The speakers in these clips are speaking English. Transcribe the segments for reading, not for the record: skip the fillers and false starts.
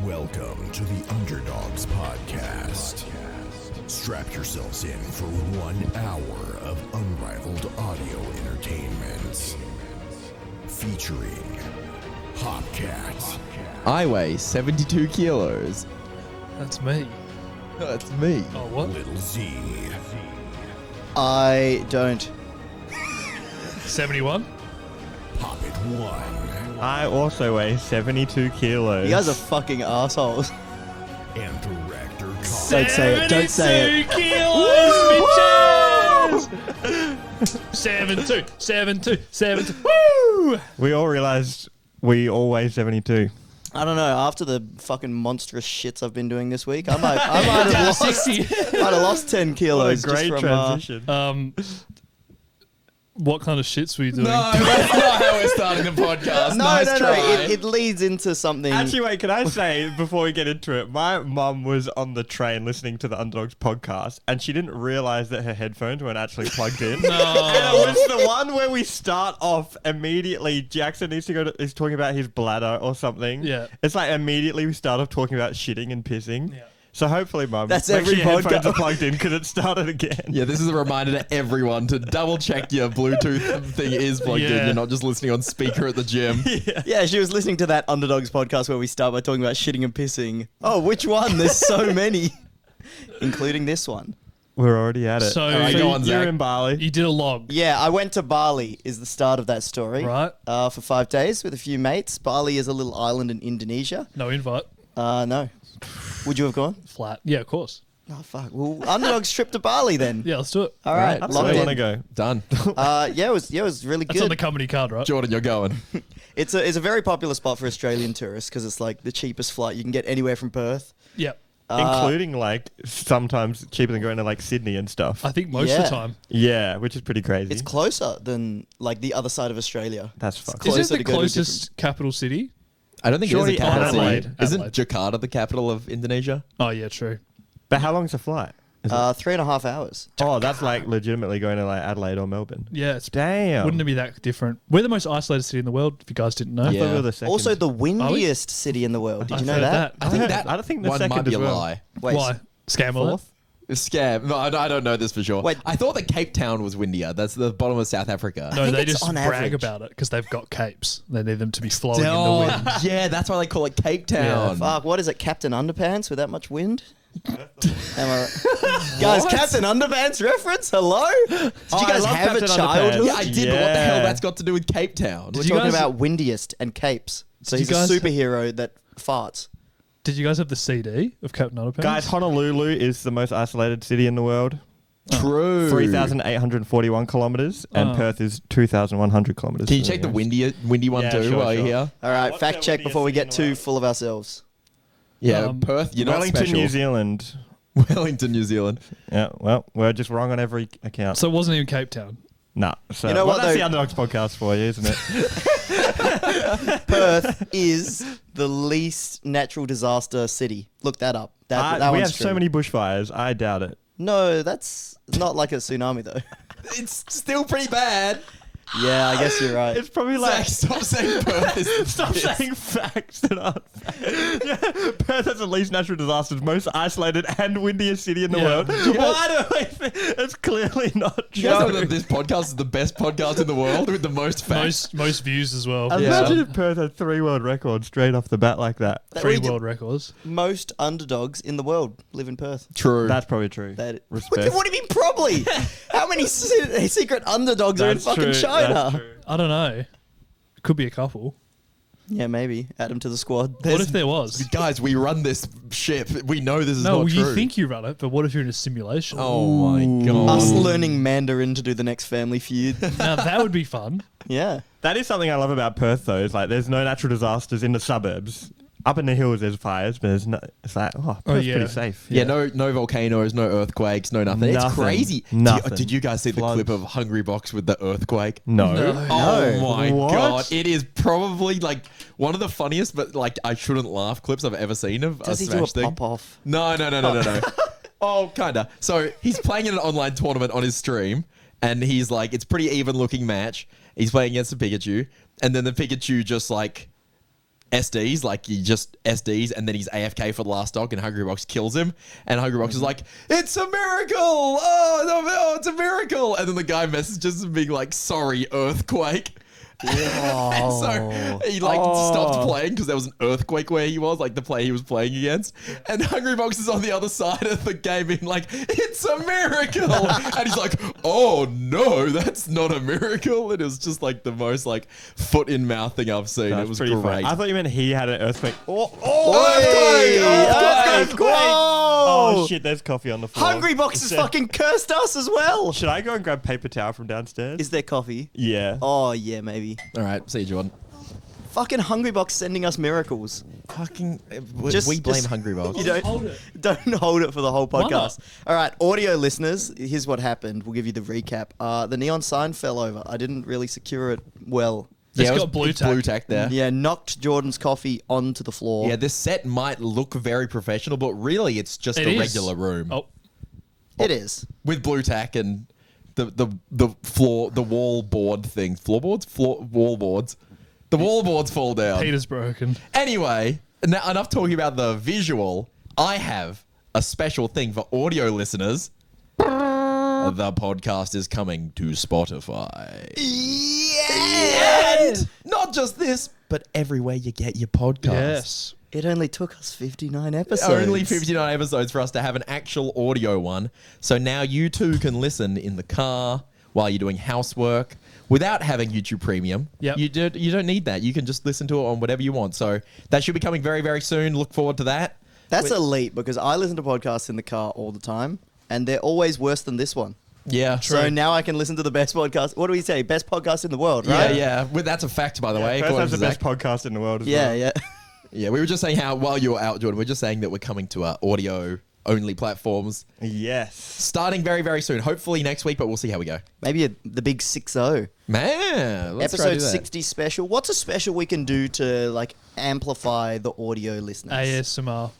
Welcome to the Underdogs podcast. Strap yourselves in for 1 hour of unrivaled audio entertainment. Featuring HopCat. I weigh 72 kilos. That's me. That's me. Oh, what? Little Z. I don't. 71? Poppet 1. I also weigh 72 kilos. You guys are fucking assholes. And Director Cogger. Don't say it. Don't say it. 72 kilos, bitches! 72. Woo! We all realized we all weigh 72. I don't know. After the fucking monstrous shits I've been doing this week, I might have lost 10 kilos. What a great just from, transition. What kind of shits were you doing? No, that's not how we're starting the podcast. No. Try. It leads into something. Actually, wait, can I say, before we get into it, my mum was on the train listening to the Underdogs podcast, and she didn't realize that her headphones weren't actually plugged in. No. And it was the one where we start off immediately. Jackson needs to go to, he's talking about his bladder or something. Yeah. It's like immediately we start off talking about shitting and pissing. Yeah. So hopefully, Mum, That's make every sure your headphones podcast. are plugged in because it started again. Yeah, this is a reminder to everyone to double check your Bluetooth thing is plugged in. Yeah. You're not just listening on speaker at the gym. Yeah, she was listening to that Underdogs podcast where we start by talking about shitting and pissing. Oh, which one? There's so many, including this one. We're already at it. So- All right, go on, You're Zack. in Bali. You did a log, Yeah, I went to Bali is the start of that story. right? For 5 days with a few mates. Bali is a little island in Indonesia. No invite. No. Would you have gone? Flat. Yeah, of course. Oh, fuck. Well, Underdogs trip to Bali then. Yeah, let's do it. All right. That's locked where I in. want to go. Done. Yeah, it was really That's on the good. company card, right? Jordan, you're going. It's a very popular spot for Australian tourists because it's like the cheapest flight you can get anywhere from Perth. Yep. Including like sometimes cheaper than going to like Sydney and stuff. I think most of Yeah. the time. Yeah, which is pretty crazy. It's closer than like the other side of Australia. That's fucked. Closer Is it to the go to a closest capital city? I don't think Surely it is a capital Adelaide. city. Isn't Adelaide. Jakarta the capital of Indonesia? Oh, yeah, true. But how long's the flight? Is it- 3.5 hours. oh, that's like legitimately going to like Adelaide or Melbourne. Yeah, it's Damn. wouldn't it be that different? We're the most isolated city in the world, if you guys didn't know. I Yeah. thought we were the second. Also, the windiest city in the world. Did I've you know heard that? I think heard- that I don't think the one second might be as a well. lie. Wait, Why? Scam alert? Fourth? It's scam. No, I don't know this for sure. Wait. I thought that Cape Town was windier. That's the bottom of South Africa. No, think they it's just on brag average. about it because they've got capes. They need them to be flowing in the Oh, wind. yeah, that's why they call it Cape Town. Fuck, what is it? Captain Underpants with that much wind? Am I right? Guys, Captain Underpants reference? Hello? Did Oh, you I guys love have a Captain childhood? Underpants. Yeah, I did, but what the hell Yeah. that's got to do with Cape Town? We're Did you talking guys- about windiest and capes. So Did he's you a guys- superhero that farts. Did you guys have the CD of Captain Underpants? Guys, Honolulu is the most isolated city in the world. True. 3,841 kilometers, and Oh. Perth is 2,100 kilometers. Can you check the windy one Yeah, too sure, while you're sure. here? All right, What's fact the check before we windiest get city in too the full of ourselves. Yeah, Perth, you're not Wellington, special. New Zealand. Wellington, New Zealand. Yeah, well, we're just wrong on every account. So it wasn't even Cape Town. Nah. So You know what, that's though? the Underdogs podcast for you, isn't it? Perth is the least natural disaster city. Look that up. That we one's have true. so many bushfires. I doubt it. No, that's not like a tsunami though. It's still pretty bad. Yeah, I guess you're right. It's probably Zach, like stop saying Perth is stop saying facts that aren't facts. Yeah, Perth has the least natural disasters, most isolated and windiest city in the Yeah. world. you guys- Why do I think it's clearly not You guys know true? that this podcast is the best podcast in the world with the most facts. Most views as well. Imagine Yeah. if Perth had 3 world records straight off the bat like that. That 3 we do- world records. Most underdogs in the world live in Perth. True. That's probably true. That Respect. What do you mean probably? How many secret underdogs are in That's fucking true, China? that's true. I don't know. Could be a couple. Yeah, maybe. Add them to the squad. What if there was? Guys, we run this ship. We know this is No, not you true. think you run it, but what if you're in a simulation? Oh my god. Us learning Mandarin to do the next Family Feud. Now that would be fun. Yeah. That is something I love about Perth, though. Is like there's no natural disasters in the suburbs. Up in the hills, there's fires, but there's no. It's like, Perth's yeah. pretty safe. Yeah, no volcanoes, no earthquakes, no nothing. It's Nothing. crazy. Nothing. Did you guys see the Floods. clip of Hungry Box with the earthquake? No. No. Oh my What? god. It is probably like one of the funniest, but like I shouldn't laugh clips I've ever seen of Does a he do a Smash thing. pop off? No. Oh, kinda. So he's playing in an online tournament on his stream, and he's like, it's pretty even looking match. He's playing against a Pikachu, and then the Pikachu just like SDs, like he just SDs, and then he's AFK for the last dog, and Hungrybox kills him, and Hungrybox is like, "It's a miracle! Oh, no, it's a miracle!" And then the guy messages him being like, "Sorry, earthquake." And so he stopped playing because there was an earthquake where he was, like the player he was playing against. And Hungrybox is on the other side of the game being like, "It's a miracle." And he's like, "Oh no, that's not a miracle." And it was just like the most like foot in mouth thing I've seen. That's it was pretty great. funny. I thought you meant he had an earthquake. Earthquake! Oh shit, there's coffee on the floor. Hungrybox has fucking cursed us as well. Should I go and grab paper towel from downstairs? Is there coffee? Yeah. Oh, yeah, maybe. All right, see you, Jordan. Fucking Hungrybox sending us miracles. Fucking, we Just- blame just- Hungrybox. You don't hold it for the whole Why not? podcast. All right, audio listeners, here's what happened. We'll give you the recap. The neon sign fell over. I didn't really secure it well. It's it was- got blue it's tack. blue tack there. Yeah, knocked Jordan's coffee onto the floor. Yeah, this set might look very professional, but really it's just It a is. regular room Oh, It is. with blue tack and the floor, the wall board thing. Floorboards? Wall boards. The wall boards fall down. Peter's broken. Anyway, now enough talking about the visual. I have a special thing for audio listeners. The podcast is coming to Spotify. And not just this, but everywhere you get your podcast. Yes. It only took us 59 episodes. Only 59 episodes for us to have an actual audio one. So now you too can listen in the car while you're doing housework without having YouTube Premium. Yep. You don't need that. You can just listen to it on whatever you want. So that should be coming very, very soon. Look forward to that. That's elite because I listen to podcasts in the car all the time, and they're always worse than this one. Yeah. So now I can listen to the best podcast. What do we say? Best podcast in the world, Yeah, right? yeah. Well, that's a fact, by the way. First according has to the best Zack. podcast in the world as Yeah, well. yeah. Yeah, we were just saying how while you were out, Jordan, we're just saying that we're coming to audio only platforms Yes. starting very, very soon. Hopefully next week, but we'll see how we go. Maybe the big 60. Man, let's try to Episode do that. 60 special. What's a special we can do to like amplify the audio listeners? ASMR.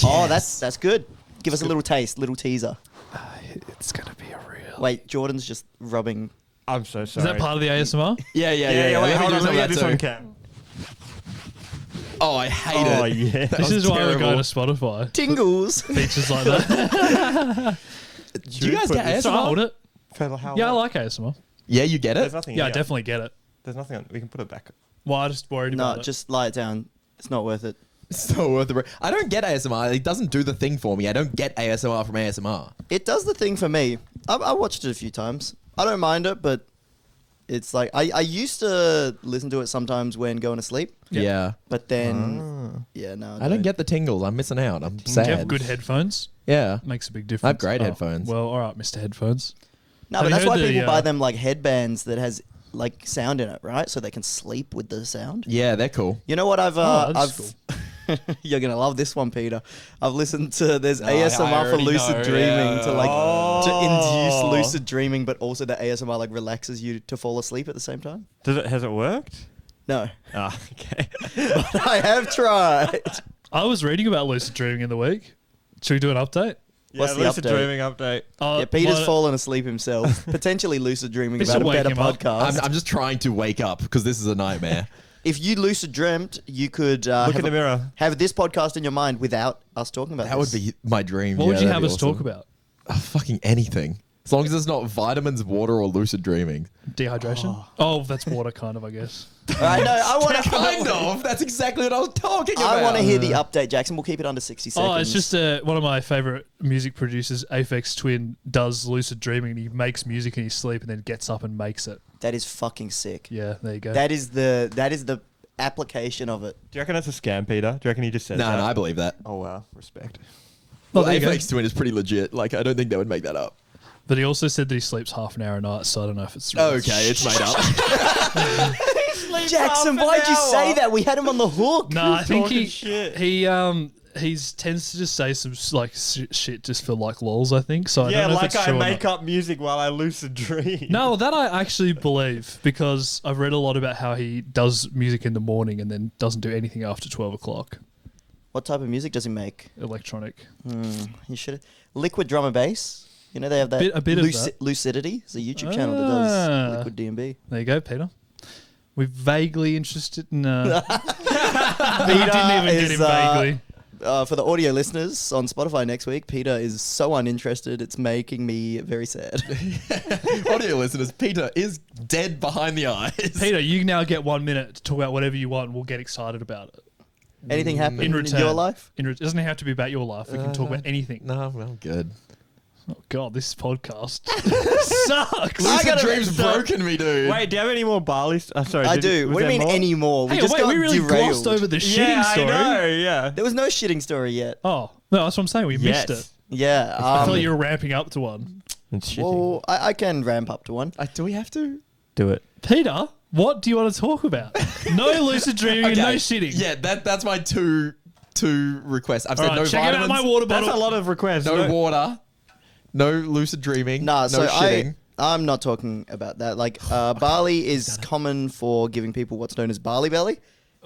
Oh, that's good. Give us a little taste, little teaser. It's going to be a real. Wait, Jordan's just rubbing. I'm so Is sorry. that part of the ASMR? Yeah. Yeah, Let wait, me hold do on. some Let me of get this that on too. cam. Oh, I hate Oh, it. yeah. That This was is why we go terrible. to Spotify. Tingles. Features like that. Do you guys get ASMR? So I hold it. How Yeah, I like ASMR. Yeah, you get There's it? nothing. Yeah, I here. definitely get it. There's nothing on. We can put it back. Well, I just worried No, about it. just lie it down. It's not worth it. It's so worth it. I don't get ASMR. It doesn't do the thing for me. I don't get ASMR from ASMR. It does the thing for me. I watched it a few times. I don't mind it, but it's like I used to listen to it sometimes when going to sleep, Yeah. Yeah. but then yeah, no, I don't get the tingles. I'm missing out. I'm Do you have sad. good headphones? Yeah. Makes a big difference. I have great headphones. Well, all right, Mr. Headphones. No, Have but you that's why heard the, people buy them like headbands that has like sound in it, right? So they can sleep with the sound. Yeah, they're cool. You know what I've that's You're gonna love this one, Peter. I've listened to there's I ASMR for already lucid know, dreaming yeah. to like to Oh. induce lucid dreaming, but also the ASMR like relaxes you to fall asleep at the same time. Has it worked? No, Ah, okay. but I have tried. I was reading about lucid dreaming in the week. Should we do an update? What's the lucid update? dreaming update. Yeah, Peter's mine- fallen asleep himself, potentially lucid dreaming This about a will wake better him up. podcast. I'm just trying to wake up because this is a nightmare. If you lucid dreamt, you could Look have in the mirror. have this podcast in your mind without us talking about That would this. be my dream. What would you that'd have be us awesome. talk about? Oh, fucking anything. As long as it's not vitamins, water, or lucid dreaming. Dehydration? Oh, that's water, kind of, I guess. All right, no, I want to Kind of. That's exactly what I was talking about. I want to hear the update, Jackson. We'll keep it under 60 seconds. Oh, it's just one of my favorite music producers, Aphex Twin, does lucid dreaming. And he makes music in his sleep and then gets up and makes it. that is fucking sick. Yeah, there you go. That is the application of it. Do you reckon that's a scam, Peter? Do you reckon he just said that? No, I believe that. Oh wow, respect. Oh, Well, there you go. Aphex Twin is pretty legit. Like, I don't think they would make that up. But he also said that he sleeps half an hour a night, so I don't know if it's real. Okay, it's made up. Jackson, why'd you say that? We had him on the hook. No, I think talking he shit. he tends to just say some like shit just for like lols. I think so. I Yeah, don't know if like it's I true or make not. up music while I lucid dream. No, that I actually believe because I've read a lot about how he does music in the morning and then doesn't do anything after 12 o'clock. What type of music does he make? Electronic. He should liquid drum and bass. You know they have that A bit of that. Lucidity. It's a YouTube channel that Ah. does liquid D&B. There you go, Peter. We're vaguely interested in. You didn't even get him vaguely. For the audio listeners on Spotify next week, Peter is so uninterested, it's making me very sad. Audio listeners, Peter is dead behind the eyes. Peter, you now get 1 minute to talk about whatever you want. We'll get excited about it. Anything happened In in return, your life? It doesn't have to be about your life. We can talk about anything. No, well, good. Oh God, this podcast sucks. Lucid dreams broken me, dude. Wait, do you have any more barley? Sorry, I do. What do you mean anymore? Hey, We just wait, got we really derailed. glossed over the shitting Yeah, story. I know. Yeah. There was no shitting story yet. Oh no, that's what I'm saying. We missed it. Yeah. I thought you were ramping up to one. It's shitty. Well, I can ramp up to one. Do we have to? Do it. Peter, what do you want to talk about? No lucid dreaming and no shitting. Yeah, that's my two requests. I've All said right, no check vitamins, out my water That's bottle. a lot of requests. no water, no lucid dreaming, Nah, no so shitting. I'm not talking about that. Like, barley is common for giving people what's known as barley belly.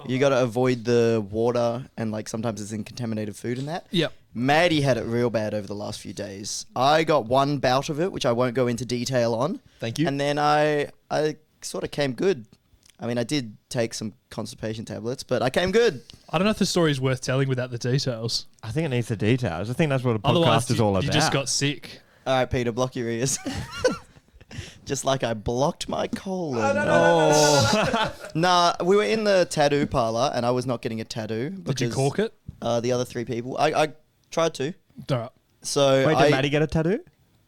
You got to avoid the water, and like sometimes it's in contaminated food and that. Yep. Maddie had it real bad over the last few days. I got one bout of it, which I won't go into detail on. Thank you. And then I sort of came good. I mean, I did take some constipation tablets, but I came good. I don't know if the story is worth telling without the details. I think it needs the details. I think that's what a Otherwise, podcast is all about. you just got sick. All right, Peter, block your ears. Just like I blocked my colon. Nah, we were in the tattoo parlor, and I was not getting a tattoo. Did you because, cork it? The other three people. I tried to. All right. So Wait, did Maddie get a tattoo?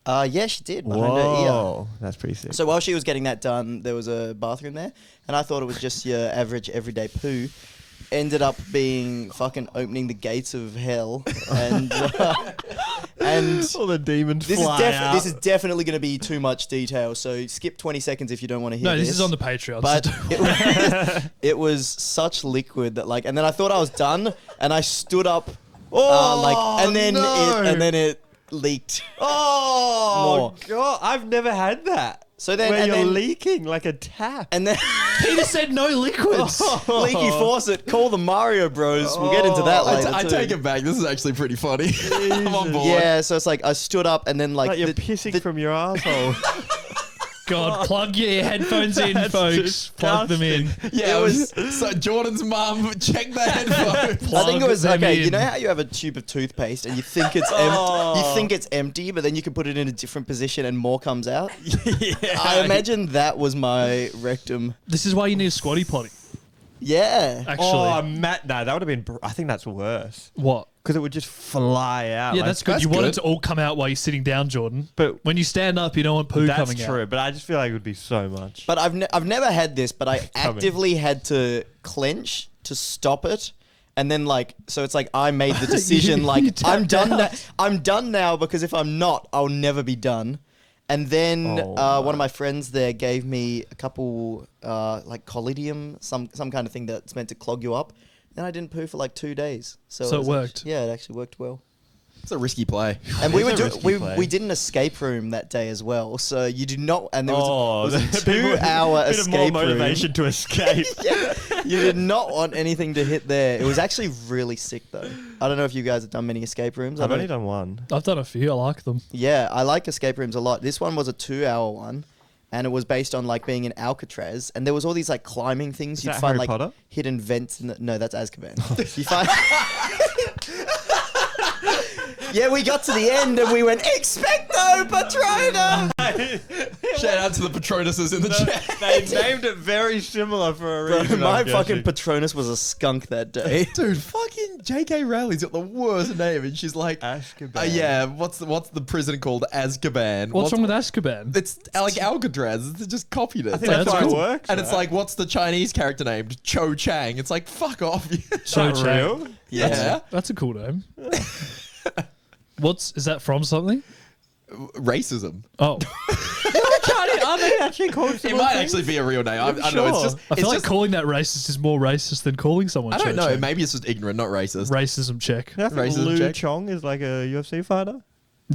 yeah, she did behind her ear. Whoa, that's pretty sick. So while she was getting that done, there was a bathroom there, and I thought it was just your average everyday poo. Ended up being fucking opening the gates of hell, and all the demons this fly out. is definitely going to be too much detail. So skip 20 seconds if you don't want to hear No, this. this is on the Patreon. But so it was such liquid that like, and then I thought I was done, and I stood up, and then it leaked. Oh More. god, I've never had that. So then, Where and you're then, leaking like a tap. and then Peter said no liquids. leaky faucet. Call the Mario Bros. We'll get into that later. I too. take it back. This is actually pretty funny. I'm on board. Yeah, so it's like I stood up, and then like, Like you're pissing from your asshole. God, plug your headphones in, That's folks. Plug them in. Yeah, It it was. So Jordan's mum, check the headphones. I think it was Plug them okay. in. You know how you have a tube of toothpaste and you think it's empty, but then you can put it in a different position and more comes out. I imagine that was my rectum. This is why you need a squatty potty. Yeah. Actually, Oh, Matt, no, that would have been. I think that's worse what? because it would just fly out. Yeah, like- that's good. that's You want it good. to all come out while you're sitting down, Jordan. But When you stand up, you don't want poo that's coming true. out. But I just feel like it would be so much. But I've never had this, but I coming. actively had to clench to stop it. And then like, so it's like I made the decision like You I'm tapped done. out. I'm done now because if I'm not, I'll never be done. And then Oh, one of my friends there gave me a couple like collidium, some kind of thing that's meant to clog you up. Then I didn't poo for like 2 days. So So it was worked. actually- yeah, it actually worked well. It's a risky play. And we It's were a risky we play. did an escape room that day as well. So you did not, and there was, Oh, it was a bit more- 2-hour bit of more escape room. motivation to escape. Yeah, you did not want anything to hit there. It was actually really sick though. I don't know if you guys have done many escape rooms. I've I only don't- done one. I've done a few. I like them. Yeah, I like escape rooms a lot. This one was a 2-hour one, and it was based on like being in Alcatraz, and there was all these like climbing things Is you'd that find Harry like Potter? hidden vents. No, that's Azkaban. You find. Yeah, we got to the end and we went Expecto Patrona. Shout out to the Patronuses in the chat. They named it very similar for a Bro, reason. my I'm fucking guessing. Patronus was a skunk that day. Dude, fucking J.K. Rowling's got the worst name, and she's like, Azkaban. yeah, what's the prison called? Azkaban. What's wrong with Azkaban? It's like Alcatraz. They just copied it. I think Yeah, that's that's why cool. it works. And it's right? like, what's the Chinese character named? Cho Chang. It's like, fuck off. So Is that real? Yeah. That's a cool name. Is that from something? Racism. Oh, Are they actually called It similar might things? actually be a real name. I don't know. It's sure. just. I It's feel like just calling that racist is more racist than calling someone. I don't know. Cho-Chang. Maybe it's just ignorant, not racist. Racism check. I think Racism Liu check. Chong is like a UFC fighter.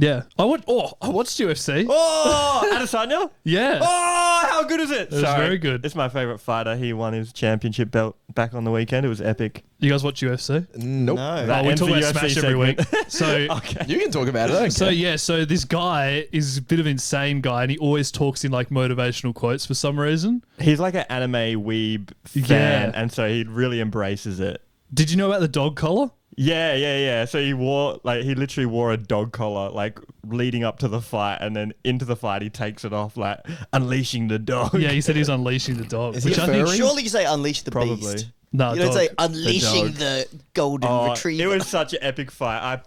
Yeah. I watched UFC. Oh, Adesanya? Yeah. Oh, how good is it? It was very good. It's my favorite fighter. He won his championship belt back on the weekend. It was epic. You guys watch UFC? Nope. No. That We ends talk the about UFC Smash every week. segment. So Okay. You can talk about it. I don't So care. yeah, so this guy is a bit of an insane guy, and he always talks in like motivational quotes for some reason. He's like an anime weeb fan, Yeah. and so he really embraces it. Did you know about the dog collar? Yeah. So he literally wore a dog collar, like leading up to the fight, and then into the fight he takes it off, like unleashing the dog. Yeah, he said he was unleashing the dog. Is he which a I think furry? Surely you say unleash the Probably. beast. no, You don't dog. say The unleashing dog. the golden retriever. It was such an epic fight.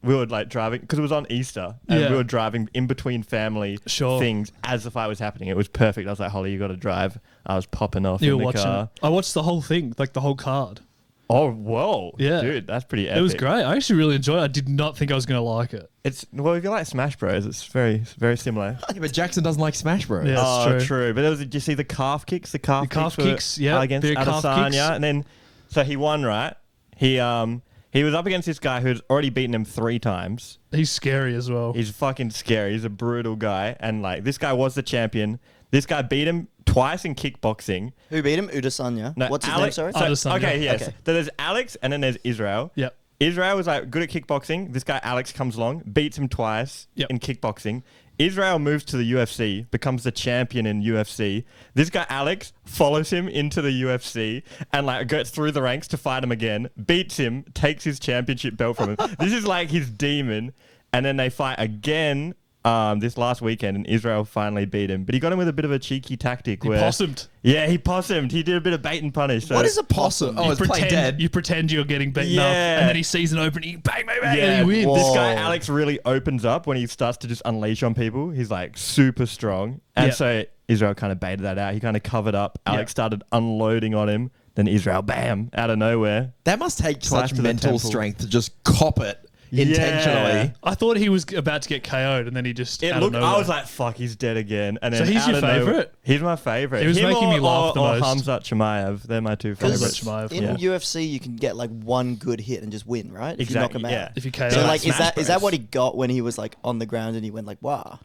We were like driving because it was on Easter, and Yeah. we were driving in between family Sure. things as the fight was happening. It was perfect. I was like, Holly, you got to drive. I was popping off You in were the watching. car. I watched the whole thing, like the whole card. Oh, whoa. Yeah. Dude, that's pretty epic. It was great. I actually really enjoyed it. I did not think I was going to like it. If you like Smash Bros, it's very, very similar. Yeah, but Jackson doesn't like Smash Bros. Yeah. That's true. But did you see the calf kicks? The calf calf were kicks, yeah, against big calf Adesanya. kicks. And then, so he won, right? He was up against this guy who'd already beaten him 3 times. He's scary as well. He's fucking scary. He's a brutal guy. And like, this guy was the champion. This guy beat him twice in kickboxing. Who beat him? Udasanya. No, What's his Alex- name, sorry? Adesanya. Okay, yes. Okay. So there's Alex and then there's Israel. Yep. Israel was like good at kickboxing. This guy Alex comes along, beats him twice Yep. in kickboxing. Israel moves to the UFC, becomes the champion in UFC. This guy Alex follows him into the UFC and like goes through the ranks to fight him again, beats him, takes his championship belt from him. This is like his demon. And then they fight again this last weekend, and Israel finally beat him. But he got him with a bit of a cheeky tactic He where possummed. Yeah, he possummed. He did a bit of bait and punish. So What is a possum? Oh, it's playing dead. You pretend you're getting beaten Yeah. up, and then he sees an opening, bang, bang, bang, Yeah, and he wins. this guy Whoa. Alex really opens up when he starts to just unleash on people. He's like super strong, and Yeah. so Israel kind of baited that out. He kind of covered up. Alex Yeah. started unloading on him. Then Israel, bam, out of nowhere. That must take Twice such to the mental temple. strength to just cop it intentionally. Yeah. I thought he was about to get KO'd, and then he just It out looked. of nowhere. I was like, "Fuck, he's dead again." And So then he's out your of nowhere- favourite? He's my favorite. He was Him making me laugh the or most. Hamzat Chimaev. They're my two Hamzat favorites. Chimaev. In Yeah. UFC, you can get like one good hit and just win, right? If you knock Exactly. him out. Yeah. If you KO. So Yeah. like, is Smash that Bros. what he got when he was like on the ground and he went like, wow?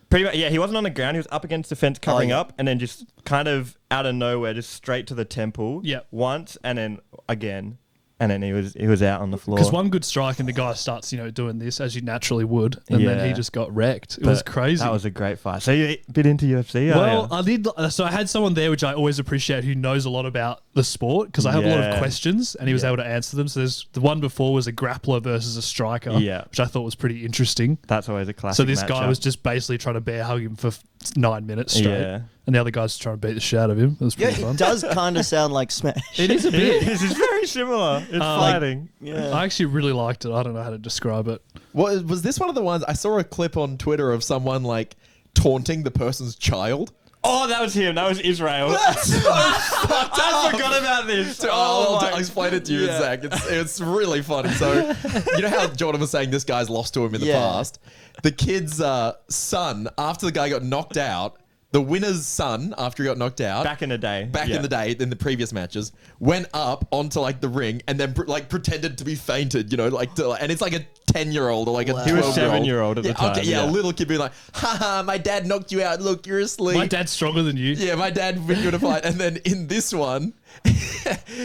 Pretty much, yeah. He wasn't on the ground. He was up against the fence, covering yeah. up, and then just kind of out of nowhere, just straight to the temple. Yep. Once, and then again, and then he was out on the floor. Because one good strike and the guy starts, doing this as you naturally would, and then he Yeah. just got wrecked. It But was crazy. That was a great fight. So you a bit into UFC? Well, I did. So I had someone there, which I always appreciate, who knows a lot about the sport, because I have a lot of Yeah. questions, and he was Yeah. able to answer them. So there's the one before was a grappler versus a striker, Yeah. which I thought was pretty interesting. that's always a classic. So this guy matchup. was just basically trying to bear hug him for 9 minutes straight, Yeah. and the other guy's trying to beat the shit out of him. It was Yeah, pretty fun. it does kind of sound like Smash. It is a bit. This is very similar. It's fighting. Yeah. I actually really liked it. I don't know how to describe it. Was this one of the ones I saw a clip on Twitter of someone like taunting the person's child? Oh, that was him. That was Israel. I forgot about this. I'll explain it to you, Zach. It's really funny. So, you know how Jordan was saying this guy's lost to him in the Yeah. past? The kid's son, after the guy got knocked out, the winner's son, after he got knocked out, Back in the day. back Yeah. in the day, in the previous matches, went up onto like the ring and then pretended to be fainted, and it's like a 10-year-old or like a 12-year-old. He was 7-year-old at the time, Okay, yeah. a little kid being like, haha, my dad knocked you out. Look, you're asleep. My dad's stronger than you. Yeah, my dad beat you in a fight. And then in this one,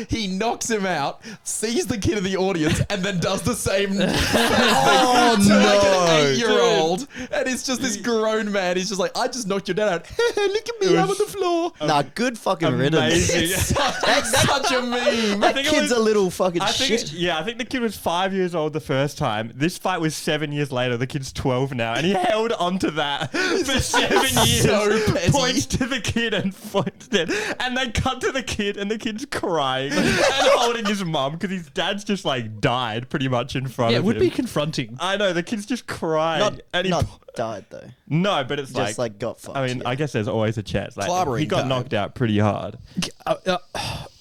he knocks him out, sees the kid in the audience, and then does the same thing Oh, to like no, an 8-year-old. And it's just this grown man. He's just like, I just knocked your dad out. Look at me, I'm on the floor. Nah, good fucking riddance. Amazing. That's such a meme. That think it kid's was- a little fucking I think, shit. I think the kid was 5 years old the first time. This fight was 7 years later. The kid's 12 now, and he held onto that for 7 years. so petty. Points to the kid and points it, and they cut to the kid, and the kid's crying and holding his mum because his dad's just like died pretty much in front Yeah, it of would him. be confronting. I know the kid's just crying, Not, and he not died though. no, but it's Just like got fucked. I mean, yeah. I guess there's always a chance. Like Clobbering he got time. knocked out pretty hard.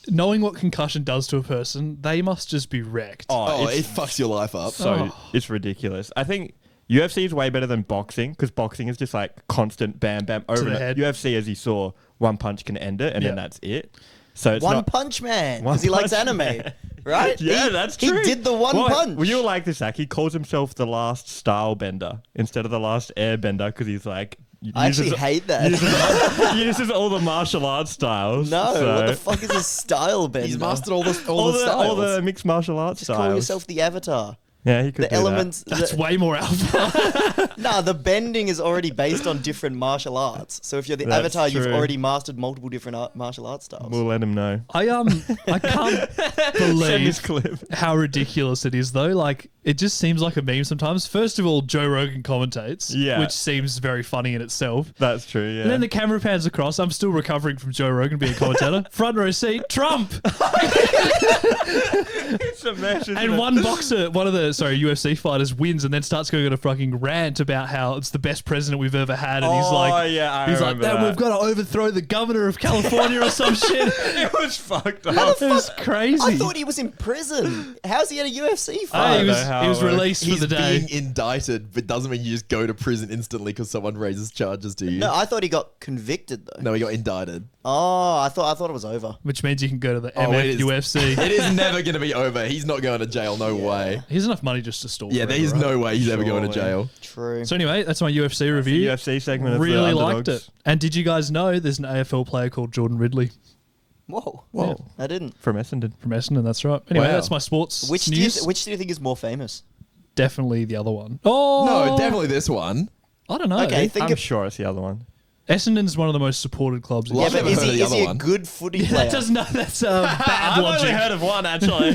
Knowing what concussion does to a person, they must just be wrecked. Oh, it it's fucks your life up. so it's ridiculous. I think UFC is way better than boxing because boxing is just like constant bam bam over the and head. UFC, as you saw, one punch can end it and then Yeah. that's it. So it's One not. Punch Man, One because he likes Punch anime, Man. right? Yeah, He- that's true. He did the one punch. Well, you'll like this, Zack. He calls himself the last style bender instead of the last airbender because he's like. I actually hate that. uses all the martial arts styles. No, so- what the fuck is a style bender? He's mastered all the all styles. the mixed martial arts Just styles. call yourself the Avatar. Yeah, he could The do elements. That's way more alpha. Nah, the bending is already based on different martial arts. So if you're the That's Avatar, you've true. already mastered multiple different martial arts that. styles. We'll let him know. I can't Send this believe clip. how ridiculous it is though. Like it just seems like a meme sometimes. First of all, Joe Rogan commentates, Yeah. which seems very funny in itself. That's true, yeah. And then the camera pans across. I'm still recovering from Joe Rogan being a commentator. Front row seat, Trump. It's a mess, isn't And it? one boxer, one of the UFC fighters wins and then starts going on a fucking rant about how it's the best president we've ever had. And he's Oh, like, yeah, I he's like, remember that. we've got to overthrow the governor of California or some shit. It was fucked It up. was crazy. I thought he was in prison. How's he at a UFC Oh, fight? he know how he was it works. released for He's the day. being indicted, but doesn't mean you just go to prison instantly because someone raises charges to you. No, I thought he got convicted though. No, he got indicted. Oh, I thought it was over. Which means you can go to the Oh, it is. UFC. It is never going to be over. He's not going to jail. No way. He has enough money just to stall. Yeah, forever, there's right? no way he's ever going to Surely. jail. True. So anyway, that's my UFC review. UFC segment of Really the liked Underdogs. it. And did you guys know there's an AFL player called Jordan Ridley Whoa. Whoa. I didn't. From Essendon. from Essendon? That's right. Anyway, Wow. that's my sports Which do, news. which do you think is more famous? Definitely the other one. Oh No, definitely this one. I don't know. Okay, think I'm of sure it's the other one. Essendon's one of the most supported clubs. In Well, yeah, I've but never is heard of he the is other he a one. good footy that player? doesn't know. That's bad logic. of one, actually.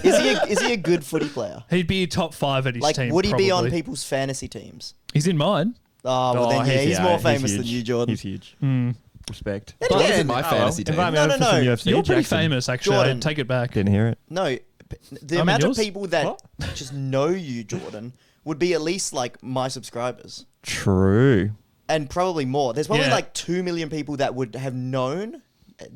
Is he a good footy player? He'd be top 5 at his Like, team. would he be on probably. people's fantasy teams? He's in mine. Oh, well then, yeah, he's more famous than you, Jordan. He's huge. Respect. Then But again- he's in my fantasy team. Invite me No, over no, for some no. UFC, You're pretty Jackson. famous, actually. Jordan. I take it back. Didn't hear it. No, the I'm amount in of yours. people that What? just know you, Jordan, would be at least like my subscribers, True. and probably more. There's probably Yeah. like 2 million people that would have known